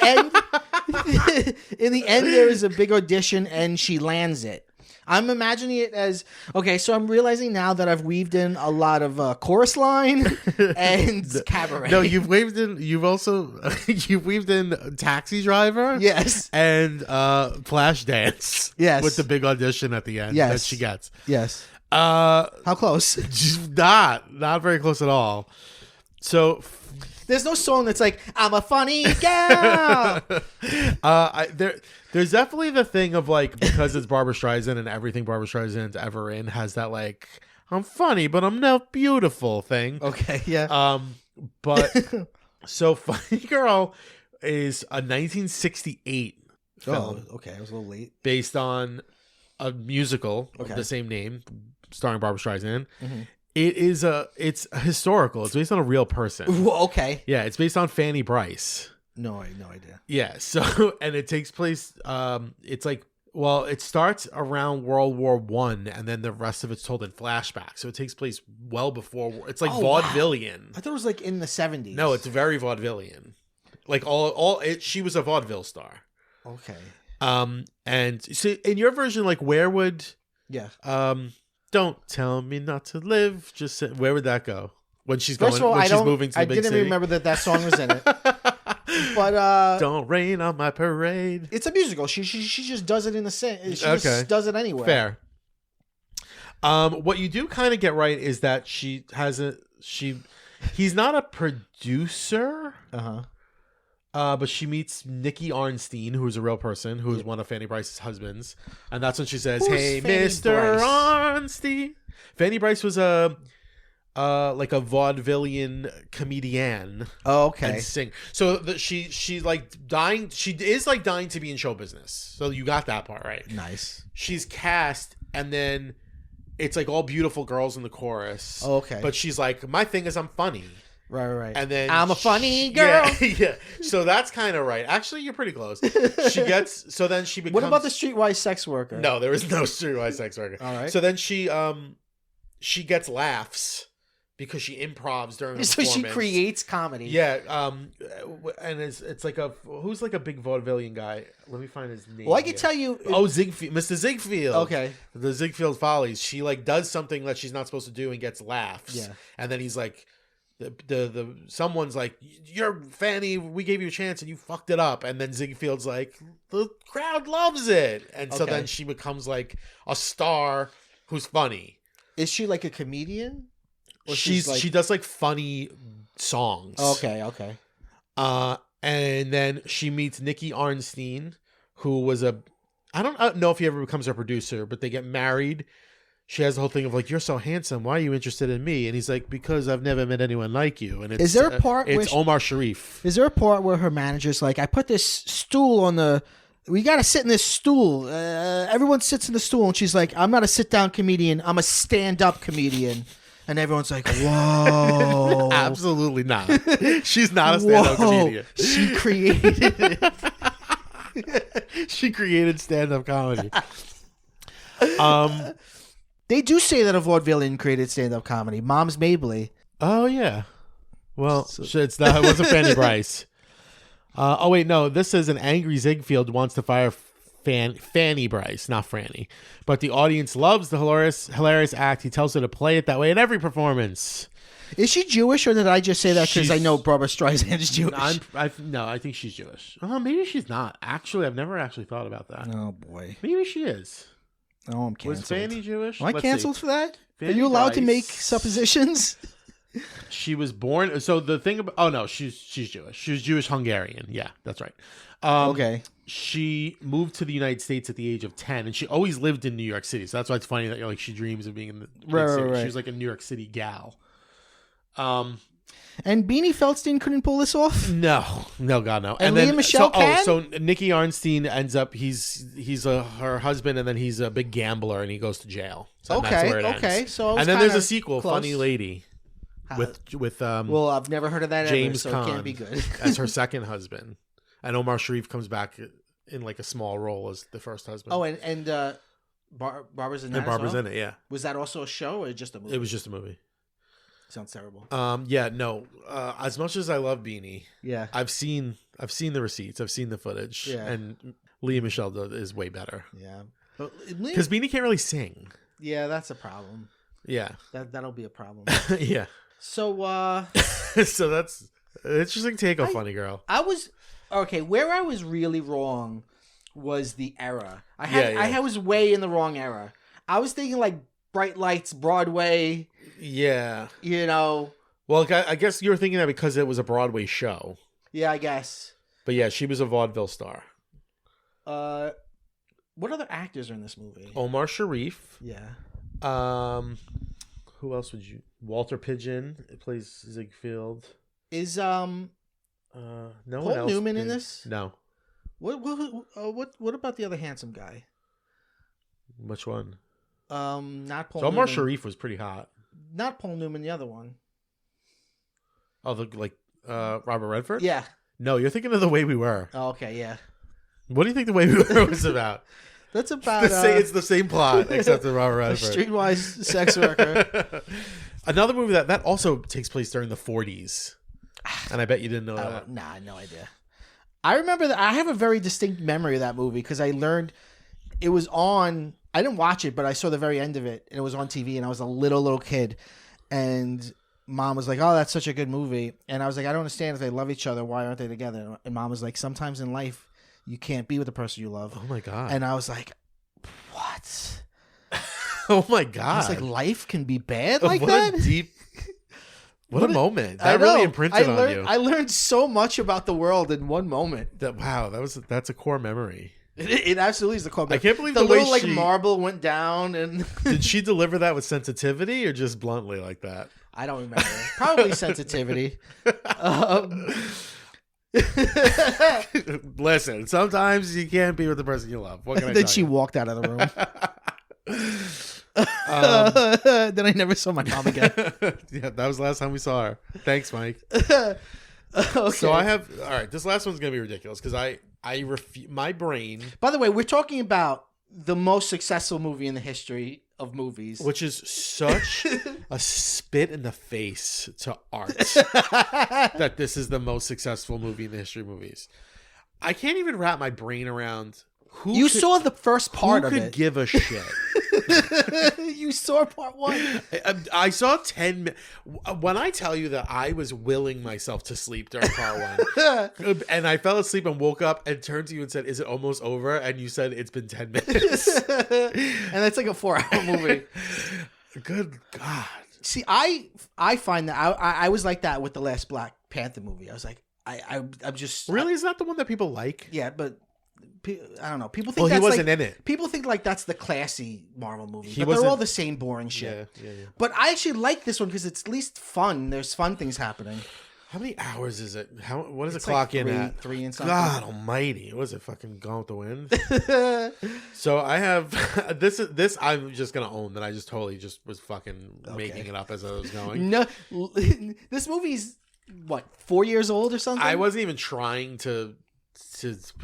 end, there is a big audition and she lands it. I'm imagining it as okay. So I'm realizing now that I've weaved in a lot of chorus line and cabaret. No, you've weaved in Taxi Driver. Yes, and Flash Dance. Yes, with the big audition at the end. Yes, that she gets. Yes. How close? Not very close at all. So. There's no song that's like, I'm a funny girl. There's definitely the thing of like, because it's Barbra Streisand and everything Barbra Streisand's ever in has that like, I'm funny, but I'm not beautiful thing. Okay, yeah. But so Funny Girl is a 1968 film. Oh, okay. I was a little late. Based on a musical of the same name, starring Barbra Streisand. Mm-hmm. It's historical. It's based on a real person. Okay. Yeah, it's based on Fanny Bryce. No idea. Yeah, so and it takes place it's like it starts around World War One, and then the rest of it's told in flashback. So it takes place well before it's like vaudevillian. Wow. I thought it was like in the 70s. No, it's very vaudevillian. Like she was a vaudeville star. Okay. And so in your version, like where would Don't tell me not to live. Just say, where would that go when she's going? First of all, when she's moving to the big city. I didn't remember that song was in it. But don't rain on my parade. It's a musical. She just does it in the same. She just does it anywhere. Fair. What you do kind of get right is that he's not a producer. But she meets Nikki Arnstein, who's a real person, who is one of Fanny Bryce's husbands, and that's when she says, Who's "Hey, Fanny Mr. Bryce? Arnstein." Fanny Bryce was like a vaudevillian comedian. Oh, okay. And sing. So she's like dying. She is like dying to be in show business. So you got that part right. Nice. She's cast, and then it's like all beautiful girls in the chorus. Oh, okay. But she's like, my thing is I'm funny. Right. And then I'm a funny girl. Yeah. So that's kind of right. Actually, you're pretty close. Then she becomes. What about the streetwise sex worker? No, there is no streetwise sex worker. All right. So then she gets laughs because she improvs during the performance. So she creates comedy. Yeah. And it's like who's like a big vaudevillian guy. Let me find his name. Well, I can tell you. Ziegfeld, Mr. Ziegfeld. Okay. The Ziegfeld Follies. She like does something that she's not supposed to do and gets laughs. Yeah. And then he's like. Someone's like, you're Fanny, we gave you a chance and you fucked it up, and then Ziegfeld's like, the crowd loves it, and so then she becomes like a star who's funny. Is she like a comedian? Or she does like funny songs. Okay. And then she meets Nikki Arnstein, who was I don't know if he ever becomes a producer, but they get married. She has the whole thing of like, you're so handsome. Why are you interested in me? And he's like, because I've never met anyone like you. And is there a part? It's Omar Sharif. Is there a part where her manager's like, I put this stool on the. We got to sit in this stool. Everyone sits in the stool, and she's like, I'm not a sit down comedian. I'm a stand up comedian. And everyone's like, whoa. Absolutely not. She's not a stand-up comedian. She created it. She created stand-up comedy. They do say that a vaudevillian created stand-up comedy. Mom's Mabley. Oh, yeah. Well, it's not. It wasn't Fanny Bryce. Oh, wait, no. This is an angry Ziegfeld wants to fire Fanny Bryce, not Franny. But the audience loves the hilarious act. He tells her to play it that way in every performance. Is she Jewish, or did I just say that because I know Barbara Streisand is Jewish? No, I think she's Jewish. Oh, maybe she's not. Actually, I've never actually thought about that. Oh, boy. Maybe she is. Oh, I'm canceled. Was Fanny Jewish? Am I canceled for that? Fanny Are you allowed Bryce. to make suppositions? She was born. So the thing about. Oh, no, she's Jewish. She was Jewish Hungarian. Yeah, that's right. Okay. She moved to the United States at the age of 10, and she always lived in New York City. So that's why it's funny that she dreams of being in the big city. Right. She was like a New York City gal. And Beanie Feldstein couldn't pull this off? No, God, no. And Leah Michelle can? So Nicky Arnstein ends up, he's her husband, and then he's a big gambler, and he goes to jail. So that's where it ends. So and then there's a sequel, close. Funny Lady, with well, I've never heard of that James ever, so Caan it can't be good. as her second husband. And Omar Sharif comes back in like a small role as the first husband. Oh, and Barbara's in that and Barbara's as well? in it, yeah. Was that also a show or just a movie? It was just a movie. Sounds terrible. Yeah, no. As much as I love Beanie, Yeah. I've seen the receipts, I've seen the footage, Yeah. and Leah Michelle is way better. Yeah. Because Beanie can't really sing. Yeah, that's a problem. Yeah. That'll be a problem. Yeah. So so that's an interesting take on Funny Girl. where I was really wrong was the era. I was way in the wrong era. I was thinking like Bright Lights, Broadway. Yeah. Well, I guess you were thinking that because it was a Broadway show. Yeah, I guess. But yeah, she was a vaudeville star. What other actors are in this movie? Omar Sharif. Yeah. Who else would you? Walter Pidgeon plays Ziegfeld. Is no Paul one else Newman did. in this? No. What about the other handsome guy? Which one? Not Paul. So Omar Newman. Sharif was pretty hot. Not Paul Newman. The other one. Oh, Robert Redford? Yeah. No, you're thinking of The Way We Were. Oh, okay. Yeah. What do you think The Way We Were was about? That's about it's the same plot except with Robert Redford. A streetwise sex worker. Another movie that also takes place during the 40s, and I bet you didn't know that. Nah, no idea. I remember that. I have a very distinct memory of that movie because I learned it was on. I didn't watch it, but I saw the very end of it, and it was on TV, and I was a little kid, and Mom was like, "Oh, that's such a good movie," and I was like, "I don't understand if they love each other, why aren't they together?" And Mom was like, "Sometimes in life, you can't be with the person you love." Oh my god! And I was like, "What?" Oh my god! I was like, "Life can be bad like what that." A deep. What a moment! That really imprinted on you. I learned so much about the world in one moment. That's a core memory. It absolutely is the core. I can't believe the the way little marble went down. And did she deliver that with sensitivity or just bluntly like that? I don't remember. Probably sensitivity. Listen, sometimes you can't be with the person you love. What can I Then tell she you? walked out of the room. Then I never saw my mom again. Yeah, that was the last time we saw her. Thanks, Mike. Okay. So I have. All right, this last one's gonna be ridiculous because my brain. By the way, we're talking about the most successful movie in the history of movies, which is such a spit in the face to art that this is the most successful movie in the history of movies. I can't even wrap my brain around who you saw the first part who of could it. Give a shit. You saw part one. I saw 10 minutes. When I tell you that I was willing myself to sleep during part one, and I fell asleep and woke up and turned to you and said, "Is it almost over?" And you said, "It's been 10 minutes." And that's like a 4-hour movie. Good God. See, I find that I was like that with the last Black Panther movie. I was like, I'm just really. Is that the one that people like? Yeah, but I don't know. People think he that's wasn't like, in it. People think like that's the classy Marvel movie, but they're all the same boring shit. Yeah. But I actually like this one because it's at least fun. There's fun things happening. How many hours is it? What does It's the clock like in at? 3 and something. God almighty. Was it fucking Gone with the Wind? So I have this I'm just gonna own that I just totally just was fucking making it up as I was going. No, this movie's what, 4 years old or something? I wasn't even trying to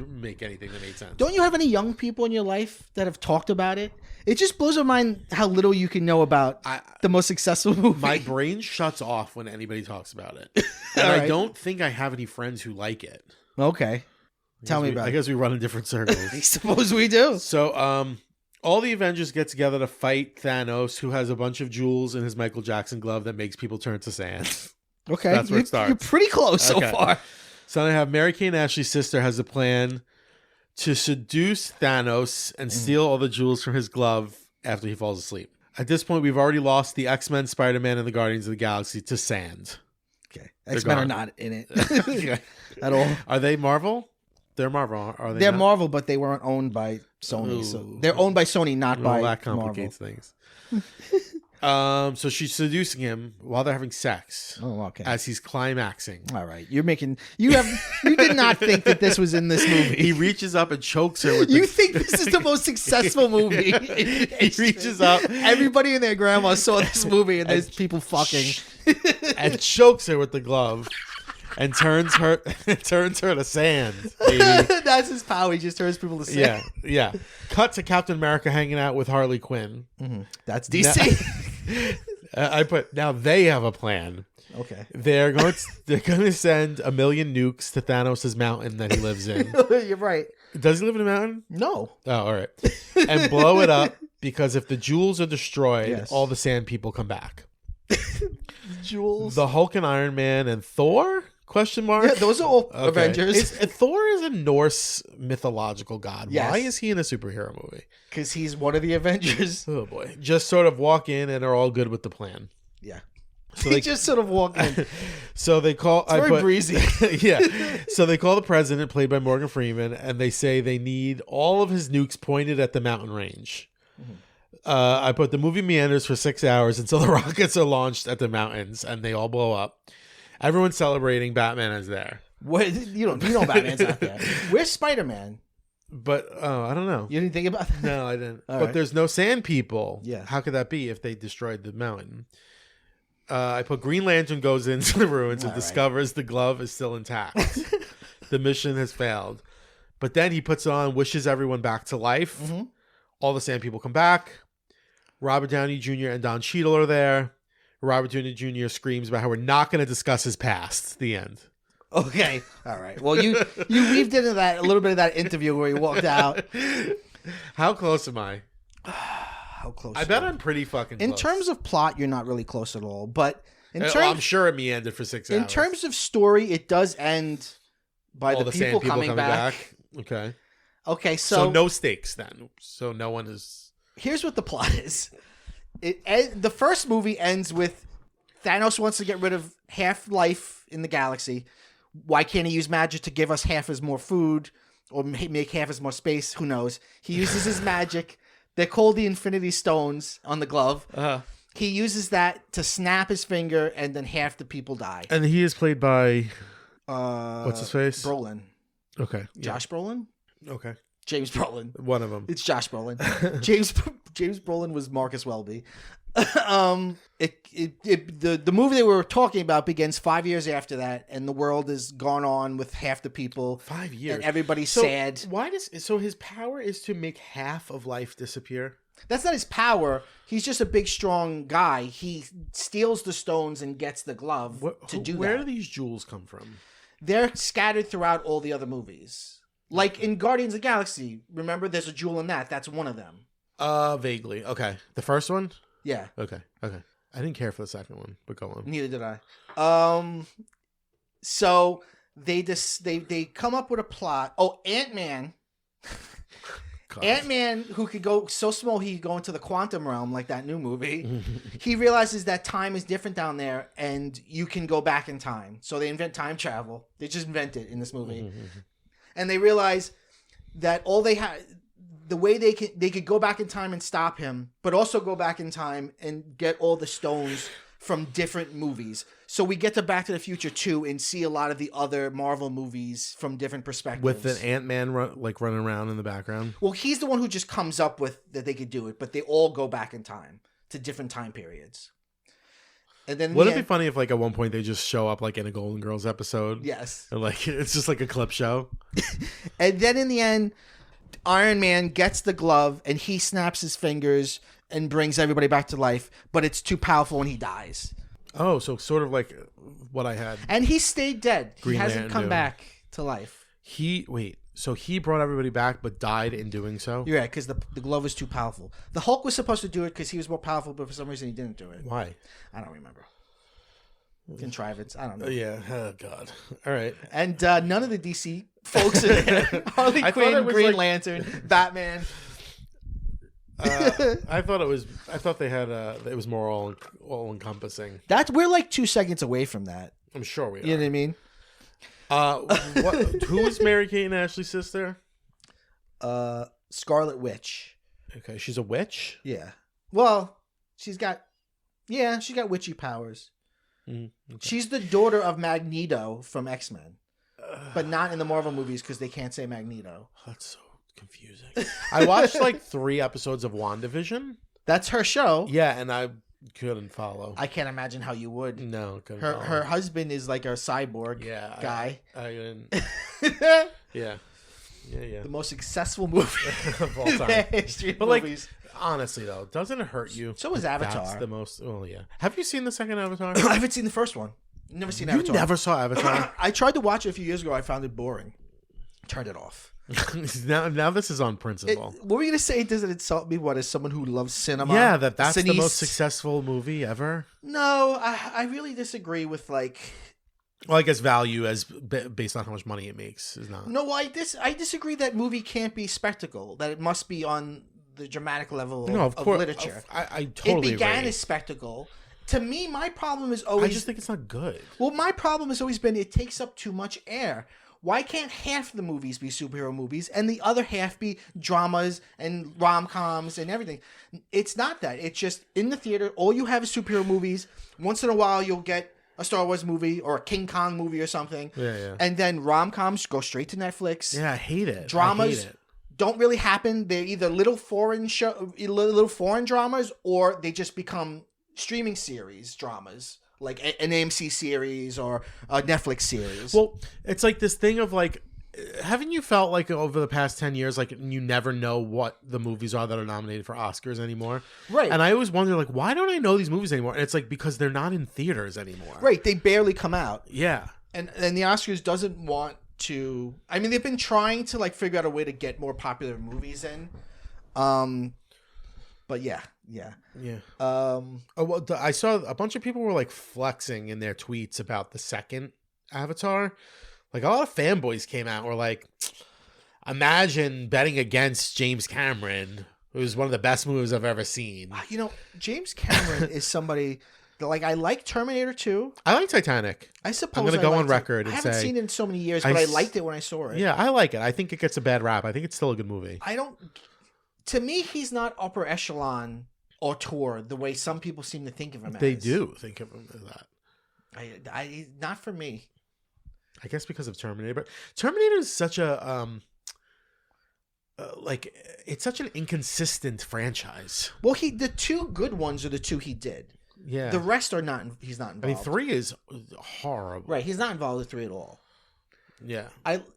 make anything that made sense. Don't you have any young people in your life that have talked about it? It just blows my mind how little you can know about the most successful movie. My brain shuts off when anybody talks about it. And I don't think I have any friends who like it. Okay. Tell me about it. I guess we run in different circles. I suppose we do. So, all the Avengers get together to fight Thanos, who has a bunch of jewels in his Michael Jackson glove that makes people turn to sand. Okay. That's where it starts. You're pretty close so far. So I have Mary Kay and Ashley's sister has a plan to seduce Thanos and steal all the jewels from his glove after he falls asleep. At this point, we've already lost the X-Men, Spider-Man, and the Guardians of the Galaxy to sand. Okay. X-Men are not in it at all. Are they Marvel? They're Marvel, are they? They're not? Marvel, but they weren't owned by Sony. So they're owned by Sony, not by that complicates Marvel. things. So she's seducing him while they're having sex. Oh, okay. As he's climaxing. All right. You did not think that this was in this movie. He reaches up and chokes her with You think this is the most successful movie? He reaches up. Everybody and their grandma saw this movie and there's people fucking. And chokes her with the glove. And turns her to sand, baby. That's his power. He just turns people to sand. Yeah. Cut to Captain America hanging out with Harley Quinn. Mm-hmm. That's DC. I put now they have a plan. Okay. They're going to send 1 million nukes to Thanos' mountain that he lives in. You're right. Does he live in a mountain? No. Oh, all right. And blow it up because if the jewels are destroyed, all the sand people come back. Jewels. The Hulk and Iron Man and Thor? Question mark? Yeah, those are all Avengers. Thor is a Norse mythological god. Yes. Why is he in a superhero movie? Because he's one of the Avengers. Oh boy. Just sort of walk in and are all good with the plan. Yeah. So they just sort of walk in. So they call... It's very breezy. Yeah. So they call the president, played by Morgan Freeman, and they say they need all of his nukes pointed at the mountain range. Mm-hmm. I put the movie meanders for 6 hours until the rockets are launched at the mountains and they all blow up. Everyone's celebrating. Batman is there. What? You know Batman's not there. Where's Spider-Man? But I don't know. You didn't think about that? No, I didn't. All but right. there's no sand people. Yeah. How could that be if they destroyed the mountain? I put Green Lantern goes into the ruins and discovers the glove is still intact. The mission has failed. But then he puts it on, wishes everyone back to life. Mm-hmm. All the sand people come back. Robert Downey Jr. and Don Cheadle are there. Robert Downey Jr. screams about how we're not going to discuss his past. The end. Okay. All right. Well, you weaved into that a little bit of that interview where he walked out. How close am I? How close? I bet I'm pretty fucking close. In terms of plot, you're not really close at all. But I'm sure it meandered for 6 hours. In terms of story, it does end by the people coming back. Okay. Okay. So no stakes then. So no one is. Here's what the plot is. The first movie ends with Thanos wants to get rid of half life in the galaxy. Why can't he use magic to give us half as more food or make half as more space? Who knows? He uses his magic. They're called the Infinity Stones on the glove. Uh-huh. He uses that to snap his finger and then half the people die. And he is played by what's his face? Brolin. Okay. Josh Brolin? Okay. James Brolin. One of them. It's Josh Brolin. James Brolin was Marcus Welby. The movie they were talking about begins 5 years after that, and the world has gone on with half the people. 5 years, and everybody's sad. So his power is to make half of life disappear? That's not his power. He's just a big, strong guy. He steals the stones and gets the glove to do that. Where do these jewels come from? They're scattered throughout all the other movies. Like in Guardians of the Galaxy, remember there's a jewel in that. That's one of them. Vaguely. Okay. The first one? Yeah. Okay. I didn't care for the second one, but go on. Neither did I. So they come up with a plot. Oh, Ant-Man. Ant-Man, who could go so small he could go into the quantum realm like that new movie. He realizes that time is different down there and you can go back in time. So they invent time travel. They just invent it in this movie. And they realize that all they had, the way they could go back in time and stop him, but also go back in time and get all the stones from different movies. So we get to Back to the Future 2 and see a lot of the other Marvel movies from different perspectives. With an Ant-Man running around in the background. Well, he's the one who just comes up with that they could do it, but they all go back in time to different time periods. And then would it be funny if like at one point they just show up like in a Golden Girls episode? Yes. And like it's just like a clip show. And then in the end, Iron Man gets the glove and he snaps his fingers and brings everybody back to life, but it's too powerful and he dies. Oh, so sort of like what I had. And he stayed dead. Green he hasn't Lantern come do. back to life. So he brought everybody back but died in doing so? You're right, because the glove was too powerful. The Hulk was supposed to do it because he was more powerful, but for some reason he didn't do it. Why? I don't remember. Contrivance. I don't know. Yeah. Oh, God. All right. And none of the DC folks are there. Harley Quinn, Green Lantern, Batman. I thought they had it was more all encompassing. We're like 2 seconds away from that. I'm sure we are. You know what I mean? Who is Mary-Kate and Ashley's sister? Scarlet Witch. Okay, she's a witch? Yeah. Well, she's got witchy powers. Okay. She's the daughter of Magneto from X-Men. But not in the Marvel movies because they can't say Magneto. That's so confusing. I watched like 3 episodes of WandaVision. That's her show. Yeah, and I couldn't follow. I can't imagine how you would. No, couldn't follow. Her husband is like a cyborg guy. I didn't. Yeah. The most successful movie of all time. History of but movies. Like, honestly though, doesn't it hurt you? So is Avatar. That's the most. Oh yeah. Have you seen the second Avatar? I haven't seen the first one. Never seen Avatar. You never saw Avatar? I tried to watch it a few years ago. I found it boring. Turned it off. now this is on principle. What were you gonna say? Does it insult me? What, as someone who loves cinema? Yeah, that's the most successful movie ever. No, I really disagree with like. Well, I guess value as based on how much money it makes is not. No, I disagree that movie can't be spectacle. That it must be on the dramatic level of literature. I totally It began agree. as spectacle. To me, my problem is always. I just think it's not good. Well, my problem has always been it takes up too much air. Why can't half the movies be superhero movies and the other half be dramas and rom-coms and everything? It's not that. It's just in the theater, all you have is superhero movies. Once in a while, you'll get a Star Wars movie or a King Kong movie or something. Yeah. And then rom-coms go straight to Netflix. Yeah, I hate it. Dramas don't really happen. They're either little foreign dramas or they just become streaming series dramas. Like an AMC series or a Netflix series. Well, it's like this thing of like, haven't you felt like over the past 10 years, like you never know what the movies are that are nominated for Oscars anymore? Right. And I always wonder, like, why don't I know these movies anymore? And it's like, because they're not in theaters anymore. Right. They barely come out. Yeah. And the Oscars doesn't want to, I mean, they've been trying to like figure out a way to get more popular movies in. But yeah. Well, I saw a bunch of people were like flexing in their tweets about the second Avatar. Like a lot of fanboys came out and were like, imagine betting against James Cameron, who's one of the best movies I've ever seen. You know, James Cameron is somebody that, like, I like Terminator 2. I like Titanic. I suppose I'm going to go on record and say. I haven't seen it in so many years, but I liked it when I saw it. Yeah, I like it. I think it gets a bad rap. I think it's still a good movie. To me, he's not upper echelon auteur the way some people seem to think of him as. They do think of him as that. Not for me. I guess because of Terminator, but Terminator is such a like it's such an inconsistent franchise. Well, the 2 good ones are the 2 he did. Yeah, the rest are not. He's not involved. I mean, 3 is horrible. Right, he's not involved with 3 at all. Yeah,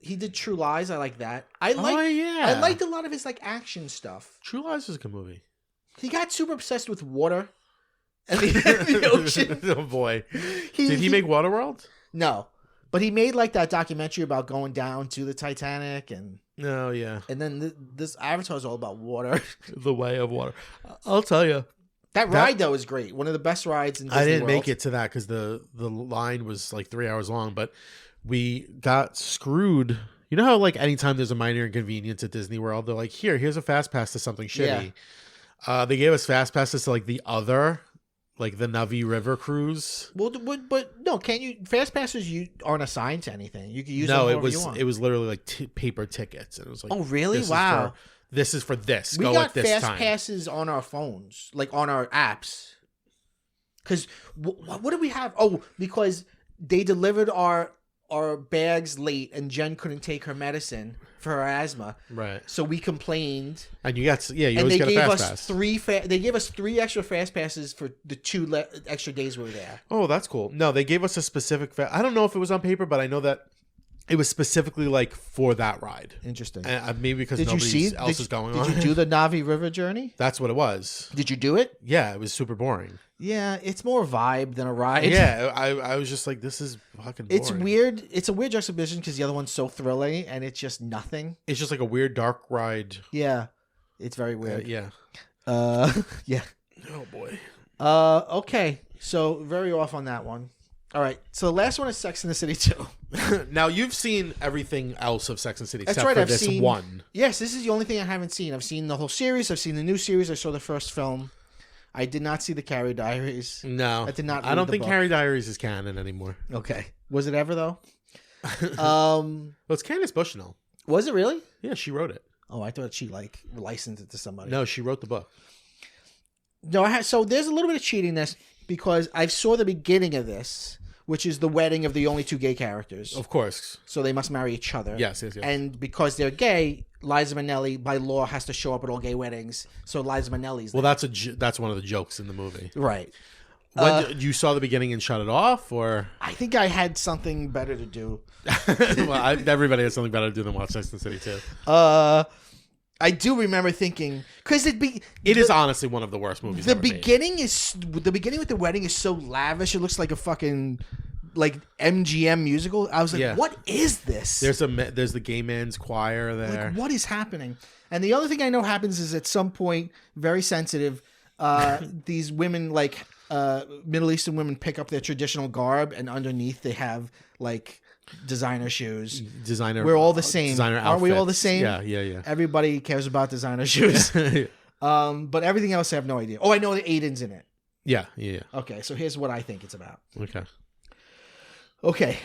he did True Lies. I like that. I liked a lot of his like action stuff. True Lies is a good movie. He got super obsessed with water and the ocean. Oh boy, did he make Waterworld? No. But he made like that documentary about going down to the Titanic and and then this Avatar is all about water. The way of water. I'll tell you. That ride though is great. One of the best rides in Disney I didn't World. make it to that because the line was like 3 hours long, but we got screwed. You know how like anytime there's a minor inconvenience at Disney World, they're like, here's a fast pass to something shitty. Yeah. They gave us fast passes to like the Navi River cruise. Well, but no, can't you? Fast passes you aren't assigned to anything. You can use them it however you want. It was literally like paper tickets, and it was like, oh really? Wow. This is for this. We Go got at this fast time. passes on our phones, like on our apps. Because what do we have? Oh, because they delivered our bags late, and Jen couldn't take her medicine for her asthma. Right. So we complained. And you always get a fast pass. They gave us 3 extra fast passes for the 2 extra days we were there. Oh, that's cool. No, they gave us a specific I don't know if it was on paper, but I know that it was specifically like for that ride. Interesting. And maybe because nobody else is going on. Did you do the Navi River journey? That's what it was. Did you do it? Yeah, it was super boring. Yeah, it's more vibe than a ride. Yeah, I was just like, this is fucking boring. It's weird. It's a weird juxtaposition because the other one's so thrilling and it's just nothing. It's just like a weird dark ride. Yeah, it's very weird. Yeah. Yeah. Oh boy. Okay. So very off on that one. All right. So the last one is Sex and the City 2. Now you've seen everything else of Sex and the City That's except right. for I've this seen one. Yes, this is the only thing I haven't seen. I've seen the whole series. I've seen the new series. I saw the first film. I did not see the Carrie Diaries. No, I did not. I don't the think book. Carrie Diaries is canon anymore. Okay. Was it ever though? Well, it's Candace Bushnell. Was it really? Yeah, she wrote it. Oh, I thought she like licensed it to somebody. No, she wrote the book. No, so there's a little bit of cheating this because I saw the beginning of this, which is the wedding of the only 2 gay characters. Of course. So they must marry each other. Yes. And because they're gay, Liza Minnelli, by law, has to show up at all gay weddings. So Liza Minnelli's there. Well, that's one of the jokes in the movie. Right. When you saw the beginning and shut it off, or I think I had something better to do. well, everybody has something better to do than watch Sex and the City too. I do remember thinking because it is honestly one of the worst movies. The beginning with the wedding is so lavish. It looks like a fucking like MGM musical. I was like, what is this? There's the gay man's choir there. Like, what is happening? And the other thing I know happens is at some point, very sensitive, these women like Middle Eastern women pick up their traditional garb, and underneath they have like designer shoes. We're all the same. Designer Aren't we all the outfits. same? Yeah. Everybody cares about designer shoes. But everything else I have no idea. Oh, I know that Aiden's in it. Yeah. Okay, so here's what I think it's about. Okay.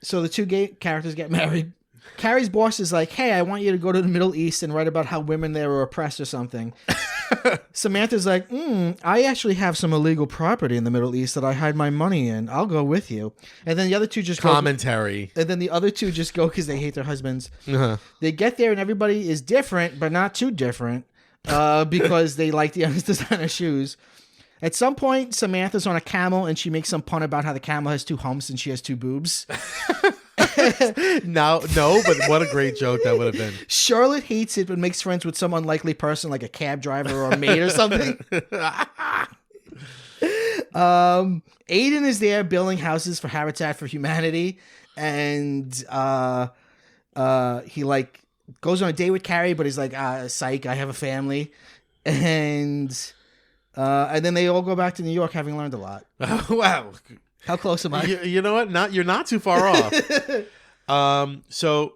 So the 2 gay characters get married. Carrie's boss is like, hey, I want you to go to the Middle East and write about how women there were oppressed or something. Samantha's like, I actually have some illegal property in the Middle East that I hide my money in. I'll go with you. And then the other 2 just commentary. And then the other 2 just go because they hate their husbands. Uh-huh. They get there and everybody is different, but not too different because they like the designer shoes. At some point, Samantha's on a camel and she makes some pun about how the camel has 2 humps and she has 2 boobs. No, but what a great joke that would have been. Charlotte hates it but makes friends with some unlikely person like a cab driver or a maid or something. Aiden is there building houses for Habitat for Humanity, and he like goes on a date with Carrie, but he's like, psych, I have a family. And then they all go back to New York having learned a lot. Wow. How close am I? You know what? You're not too far off. So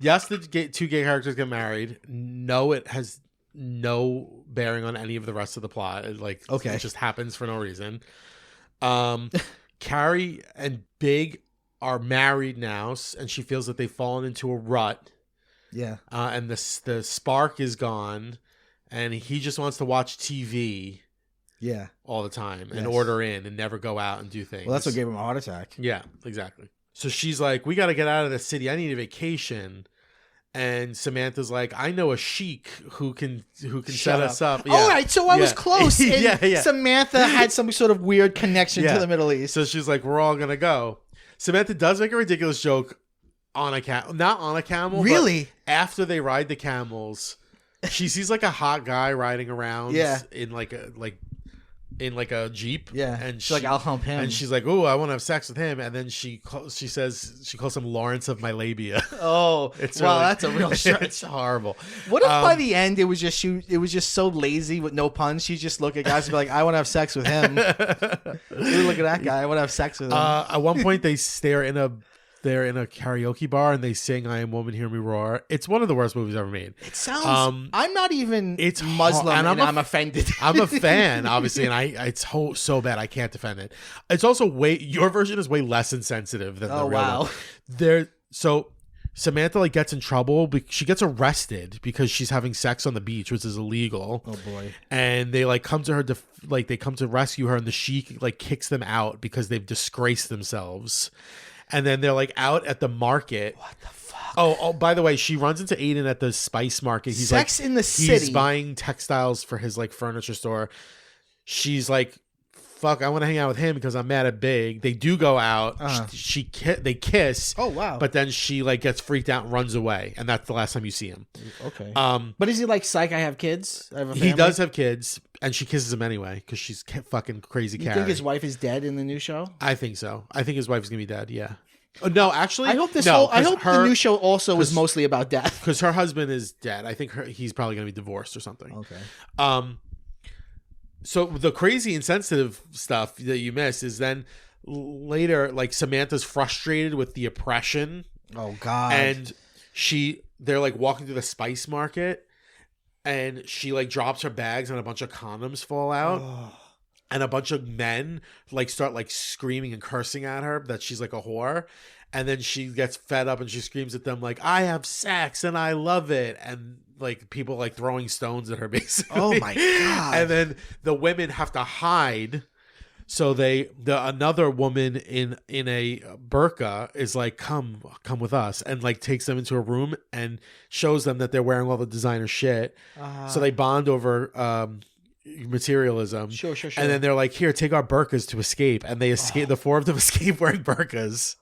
yes, the 2 gay characters get married. No, it has no bearing on any of the rest of the plot. It just happens for no reason. Carrie and Big are married now, and she feels that they've fallen into a rut. Yeah. And the spark is gone, and he just wants to watch TV. Yeah. All the time and order in and never go out and do things. Well, that's what gave him a heart attack. Yeah, exactly. So she's like, we got to get out of the city. I need a vacation. And Samantha's like, I know a sheik who can set us up. Yeah. All right, so I was close. And yeah. Samantha had some sort of weird connection to the Middle East. So she's like, we're all going to go. Samantha does make a ridiculous joke on a camel. Not on a camel. Really? But after they ride the camels, she sees like a hot guy riding around in like a Jeep. Yeah. And she's like, I'll hump him. And she's like, oh, I want to have sex with him. And then she calls him Lawrence of my labia. Oh, that's a real stretch. It's horrible. What if by the end it was just so lazy with no puns? She just look at guys and be like, I want to have sex with him. Look at that guy. I want to have sex with him. At one point they're in a karaoke bar and they sing "I Am Woman, Hear Me Roar." It's one of the worst movies ever made. It sounds. I'm not even. It's Muslim, and I'm offended. I'm a fan, obviously, and it's so bad I can't defend it. It's also your version is way less insensitive than the real one. Wow. So Samantha like gets in trouble. She gets arrested because she's having sex on the beach, which is illegal. Oh boy! And they like come to her they come to rescue her, and the sheik like kicks them out because they've disgraced themselves. And then they're like out at the market. What the fuck? Oh, by the way, she runs into Aiden at the spice market. He's Sex in the city. He's buying textiles for his like furniture store. She's like, fuck, I want to hang out with him because I'm mad at Big. They do go out. They kiss. Oh wow! But then she like gets freaked out and runs away, and that's the last time you see him. Okay. But is he like, psych? I have kids. I have a family? He does have kids, and she kisses him anyway because she's fucking crazy. You think his wife is dead in the new show? I think so. I think his wife's gonna be dead. Yeah. No, actually, I hope the new show also was mostly about death because her husband is dead. I think he's probably gonna be divorced or something. Okay. So the crazy insensitive stuff that you miss is then later, like Samantha's frustrated with the oppression. Oh God! And they're like walking through the spice market, and she like drops her bags, and a bunch of condoms fall out, and a bunch of men like start like screaming and cursing at her that she's like a whore. And then she gets fed up and she screams at them like, I have sex and I love it. And like people like throwing stones at her basically. Oh my God. And then the women have to hide. So another woman in a burqa is like, come with us, and like takes them into a room and shows them that they're wearing all the designer shit. So they bond over materialism. Sure. And then they're like, here, take our burqas to escape. And they escape. The four of them escape wearing burqas.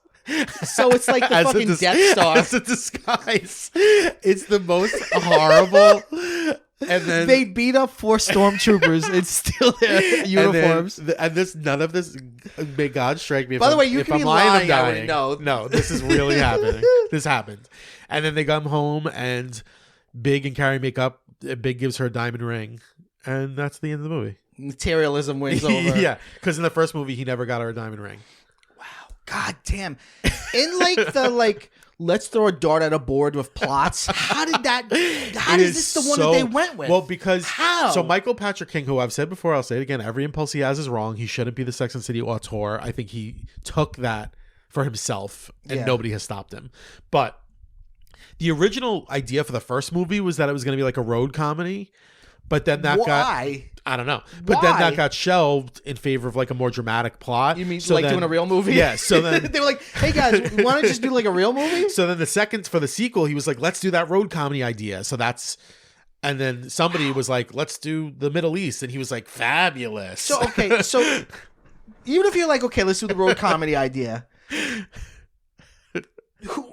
So it's like the fucking Death Star. As a disguise. It's the most horrible. And then they beat up 4 stormtroopers and steal their uniforms. None of this. May God strike me. By the way, you can be lying. I'm dying. No, this is really happening. This happened. And then they come home, and Big and Carrie make up. Big gives her a diamond ring, and that's the end of the movie. Materialism wins over. Yeah, because in the first movie, he never got her a diamond ring. God damn. In like the let's throw a dart at a board with plots. How is this the one that they went with? Well, because how? So Michael Patrick King, who I've said before, I'll say it again, every impulse he has is wrong. He shouldn't be the Sex and the City auteur. I think he took that for himself and nobody has stopped him. But the original idea for the first movie was that it was going to be like a road comedy. But then that I don't know. But then that got shelved in favor of like a more dramatic plot. You mean doing a real movie? Yeah. So then they were like, hey guys, we want to just do like a real movie? So then for the sequel, he was like, let's do that road comedy idea. And then somebody was like, let's do the Middle East. And he was like, fabulous. So, okay. So even if you're like, okay, let's do the road comedy idea.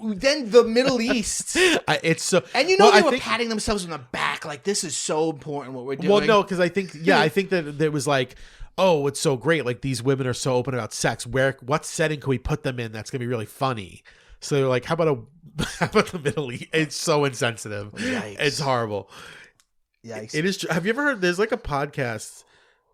Then the Middle East. It's so, and they were patting themselves on the back like this is so important what we're doing. Well, no, because I think that there was like, oh, it's so great. Like these women are so open about sex. What setting can we put them in that's gonna be really funny? So they're like, how about the Middle East? It's so insensitive. Yikes. It's horrible. Yikes. It is. Have you ever heard? There's like a podcast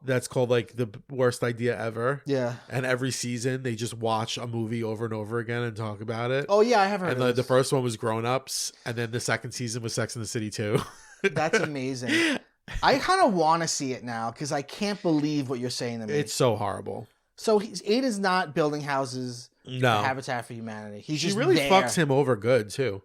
that's called like The Worst Idea Ever. Yeah. And every season they just watch a movie over and over again and talk about it. Oh yeah, I have heard. And the first one was Grown Ups, and then the second season was Sex and the City 2. That's amazing. I kind of want to see it now because I can't believe what you're saying to me. It's so horrible. So Aiden's not building houses. No. Habitat for Humanity. She just really fucks him over good too.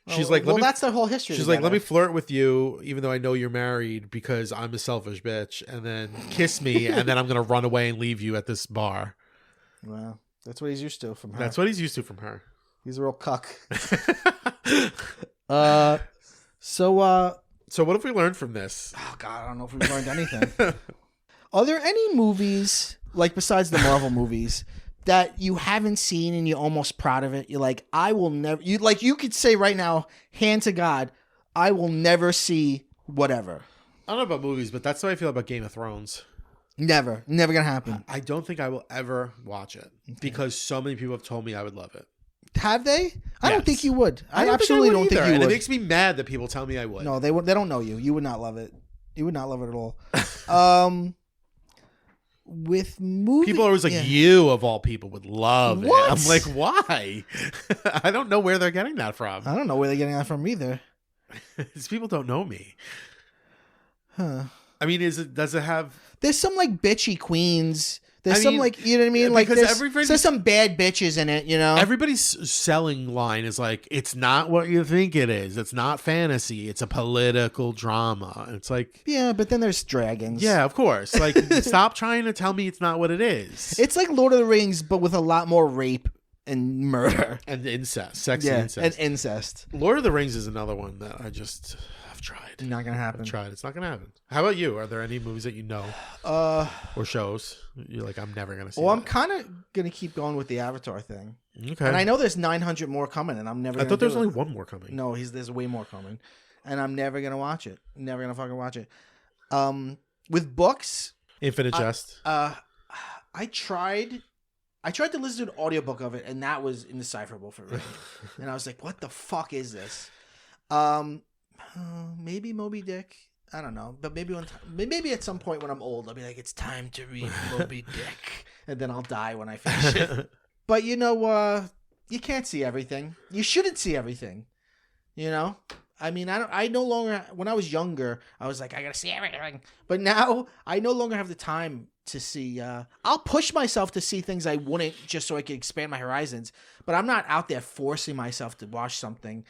She's like, that's their whole history. She's like, let me flirt with you, even though I know you're married, because I'm a selfish bitch, and then kiss me, and then I'm gonna run away and leave you at this bar. Well, that's what he's used to from her. That's what he's used to from her. He's a real cuck. So what have we learned from this? Oh God, I don't know if we've learned anything. Are there any movies, like besides the Marvel movies, that you haven't seen and you're almost proud of it? You're like, I will never. You could say right now, hand to God, I will never see whatever. I don't know about movies, but that's how I feel about Game of Thrones. Never gonna happen. I don't think I will ever watch it because so many people have told me I would love it. Have they? I don't think you would. I absolutely don't think you would. And it makes me mad that people tell me I would. No, they don't know you. You would not love it. You would not love it at all. With movies, people are always like, you of all people would love it. I'm like, why? I don't know where they're getting that from. I don't know where they're getting that from either. These people don't know me. Huh. I mean, does it have... There's some like bitchy queens There's some like, you know what I mean? Like there's some bad bitches in it, you know? Everybody's selling line is like, it's not what you think it is. It's not fantasy. It's a political drama. And it's like, yeah, but then there's dragons. Yeah, of course. Like, stop trying to tell me it's not what it is. It's like Lord of the Rings, but with a lot more rape and murder. And incest. Sexy incest. And incest. Lord of the Rings is another one that I've tried. Not going to happen. I've tried. It's not going to happen. How about you? Are there any movies that you know? Or shows? You're like, I'm never going to see I'm kind of going to keep going with the Avatar thing. Okay. And I know there's 900 more coming, and I'm never I thought there was only one more coming. No, there's way more coming. And I'm never going to watch it. Never going to fucking watch it. With books... Infinite Jest. I tried to listen to an audiobook of it, and that was indecipherable for me. And I was like, what the fuck is this? Maybe Moby Dick. I don't know. But maybe at some point when I'm old, I'll be like, it's time to read Moby Dick. And then I'll die when I finish it. But you can't see everything. You shouldn't see everything. You know? I mean, I no longer, when I was younger, I was like, I gotta see everything. But now I no longer have the time to see. I'll push myself to see things I wouldn't just so I could expand my horizons. But I'm not out there forcing myself to watch something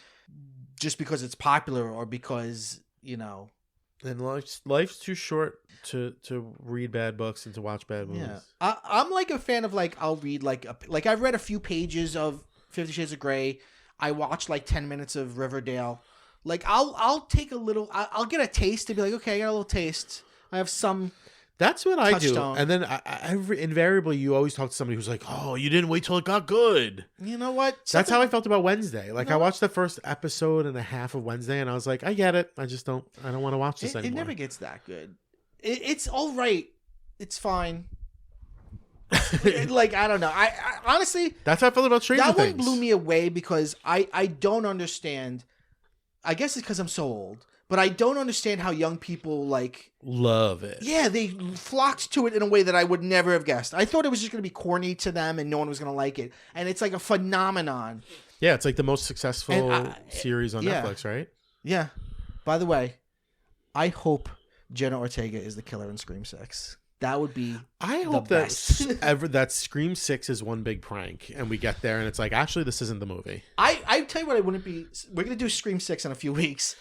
just because it's popular or because, And life's too short to read bad books and to watch bad movies. Yeah. I'm like a fan of I'll read I've read a few pages of 50 Shades of Grey. I watched 10 minutes of Riverdale. I'll take a little, I'll get a taste to be like, okay, I got a little taste. I have some. That's what I do. Touchstone. And then I invariably, you always talk to somebody who's like, oh, you didn't wait till it got good. You know what? That's how I felt about Wednesday. I watched the first episode and a half of Wednesday and I was like, I get it. I don't want to watch this anymore. It never gets that good. It's all right. It's fine. I don't know. I honestly. That's how I felt about Stranger Things. That one blew me away because I don't understand. I guess it's because I'm so old. But I don't understand how young people love it. Yeah, they flocked to it in a way that I would never have guessed. I thought it was just going to be corny to them and no one was going to like it. And it's like a phenomenon. Yeah, it's like the most successful series on Netflix, right? Yeah. By the way, I hope Jenna Ortega is the killer in Scream 6. That would be I hope that that Scream 6 is one big prank and we get there and it's like, actually, this isn't the movie. I tell you what, I wouldn't be. We're going to do Scream 6 in a few weeks.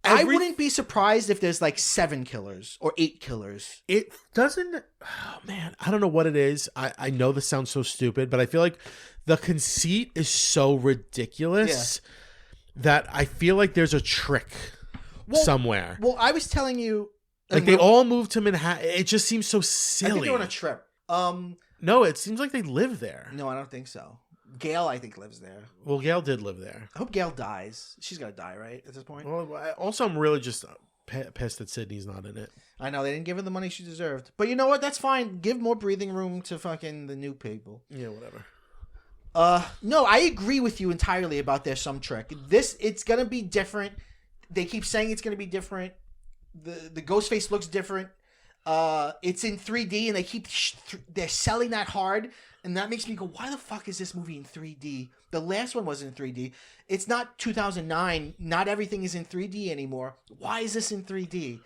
I wouldn't be surprised if there's 7 killers or 8 killers. It doesn't. Oh man, I don't know what it is. I know this sounds so stupid, but I feel like the conceit is so ridiculous that I feel like there's a trick somewhere. Well, I was telling you, they all moved to Manhattan. It just seems so silly. I think they're on a trip. No, it seems like they live there. No, I don't think so. Gail, I think, lives there. Well, Gail did live there. I hope Gail dies. She's got to die, right, at this point? Well, also, I'm really just pissed that Sydney's not in it. I know. They didn't give her the money she deserved. But you know what? That's fine. Give more breathing room to fucking the new people. Yeah, whatever. No, I agree with you entirely about there's some trick. It's going to be different. They keep saying it's going to be different. The Ghostface looks different. It's in 3D, and they keep they're selling that hard. And that makes me go, why the fuck is this movie in 3D? The last one was in 3D. It's not 2009. Not everything is in 3D anymore. Why is this in 3D?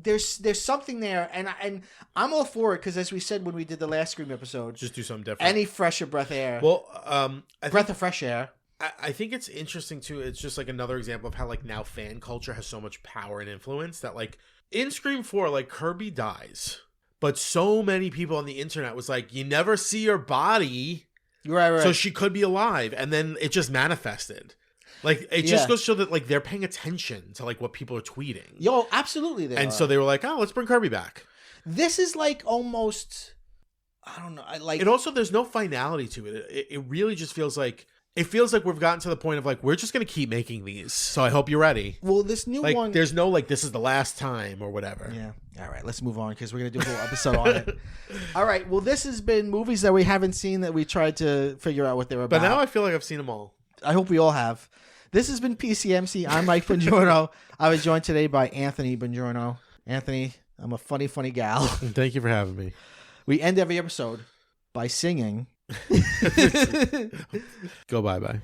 There's something there, and I'm all for it because as we said when we did the last Scream episode, just do something different. Any fresher breath air. Well, breath of fresh air. I think it's interesting too. It's just another example of how now fan culture has so much power and influence that in Scream 4, Kirby dies. But so many people on the internet was like, you never see her body. Right. So she could be alive. And then it just manifested. It just goes to show that, they're paying attention to, what people are tweeting. Yo, absolutely they are. So they were like, oh, let's bring Kirby back. This is, almost... I don't know. It also, there's no finality to it. It really just feels like... It feels like we've gotten to the point of we're just going to keep making these. So I hope you're ready. Well, this new one... There's no this is the last time or whatever. Yeah. All right, let's move on because we're going to do a whole episode on it. All right. Well, this has been movies that we haven't seen that we tried to figure out what they were about. But now I feel like I've seen them all. I hope we all have. This has been PCMC. I'm Mike Bongiorno. I was joined today by Anthony Bongiorno. Anthony, I'm a funny, funny gal. Thank you for having me. We end every episode by singing... Go bye-bye.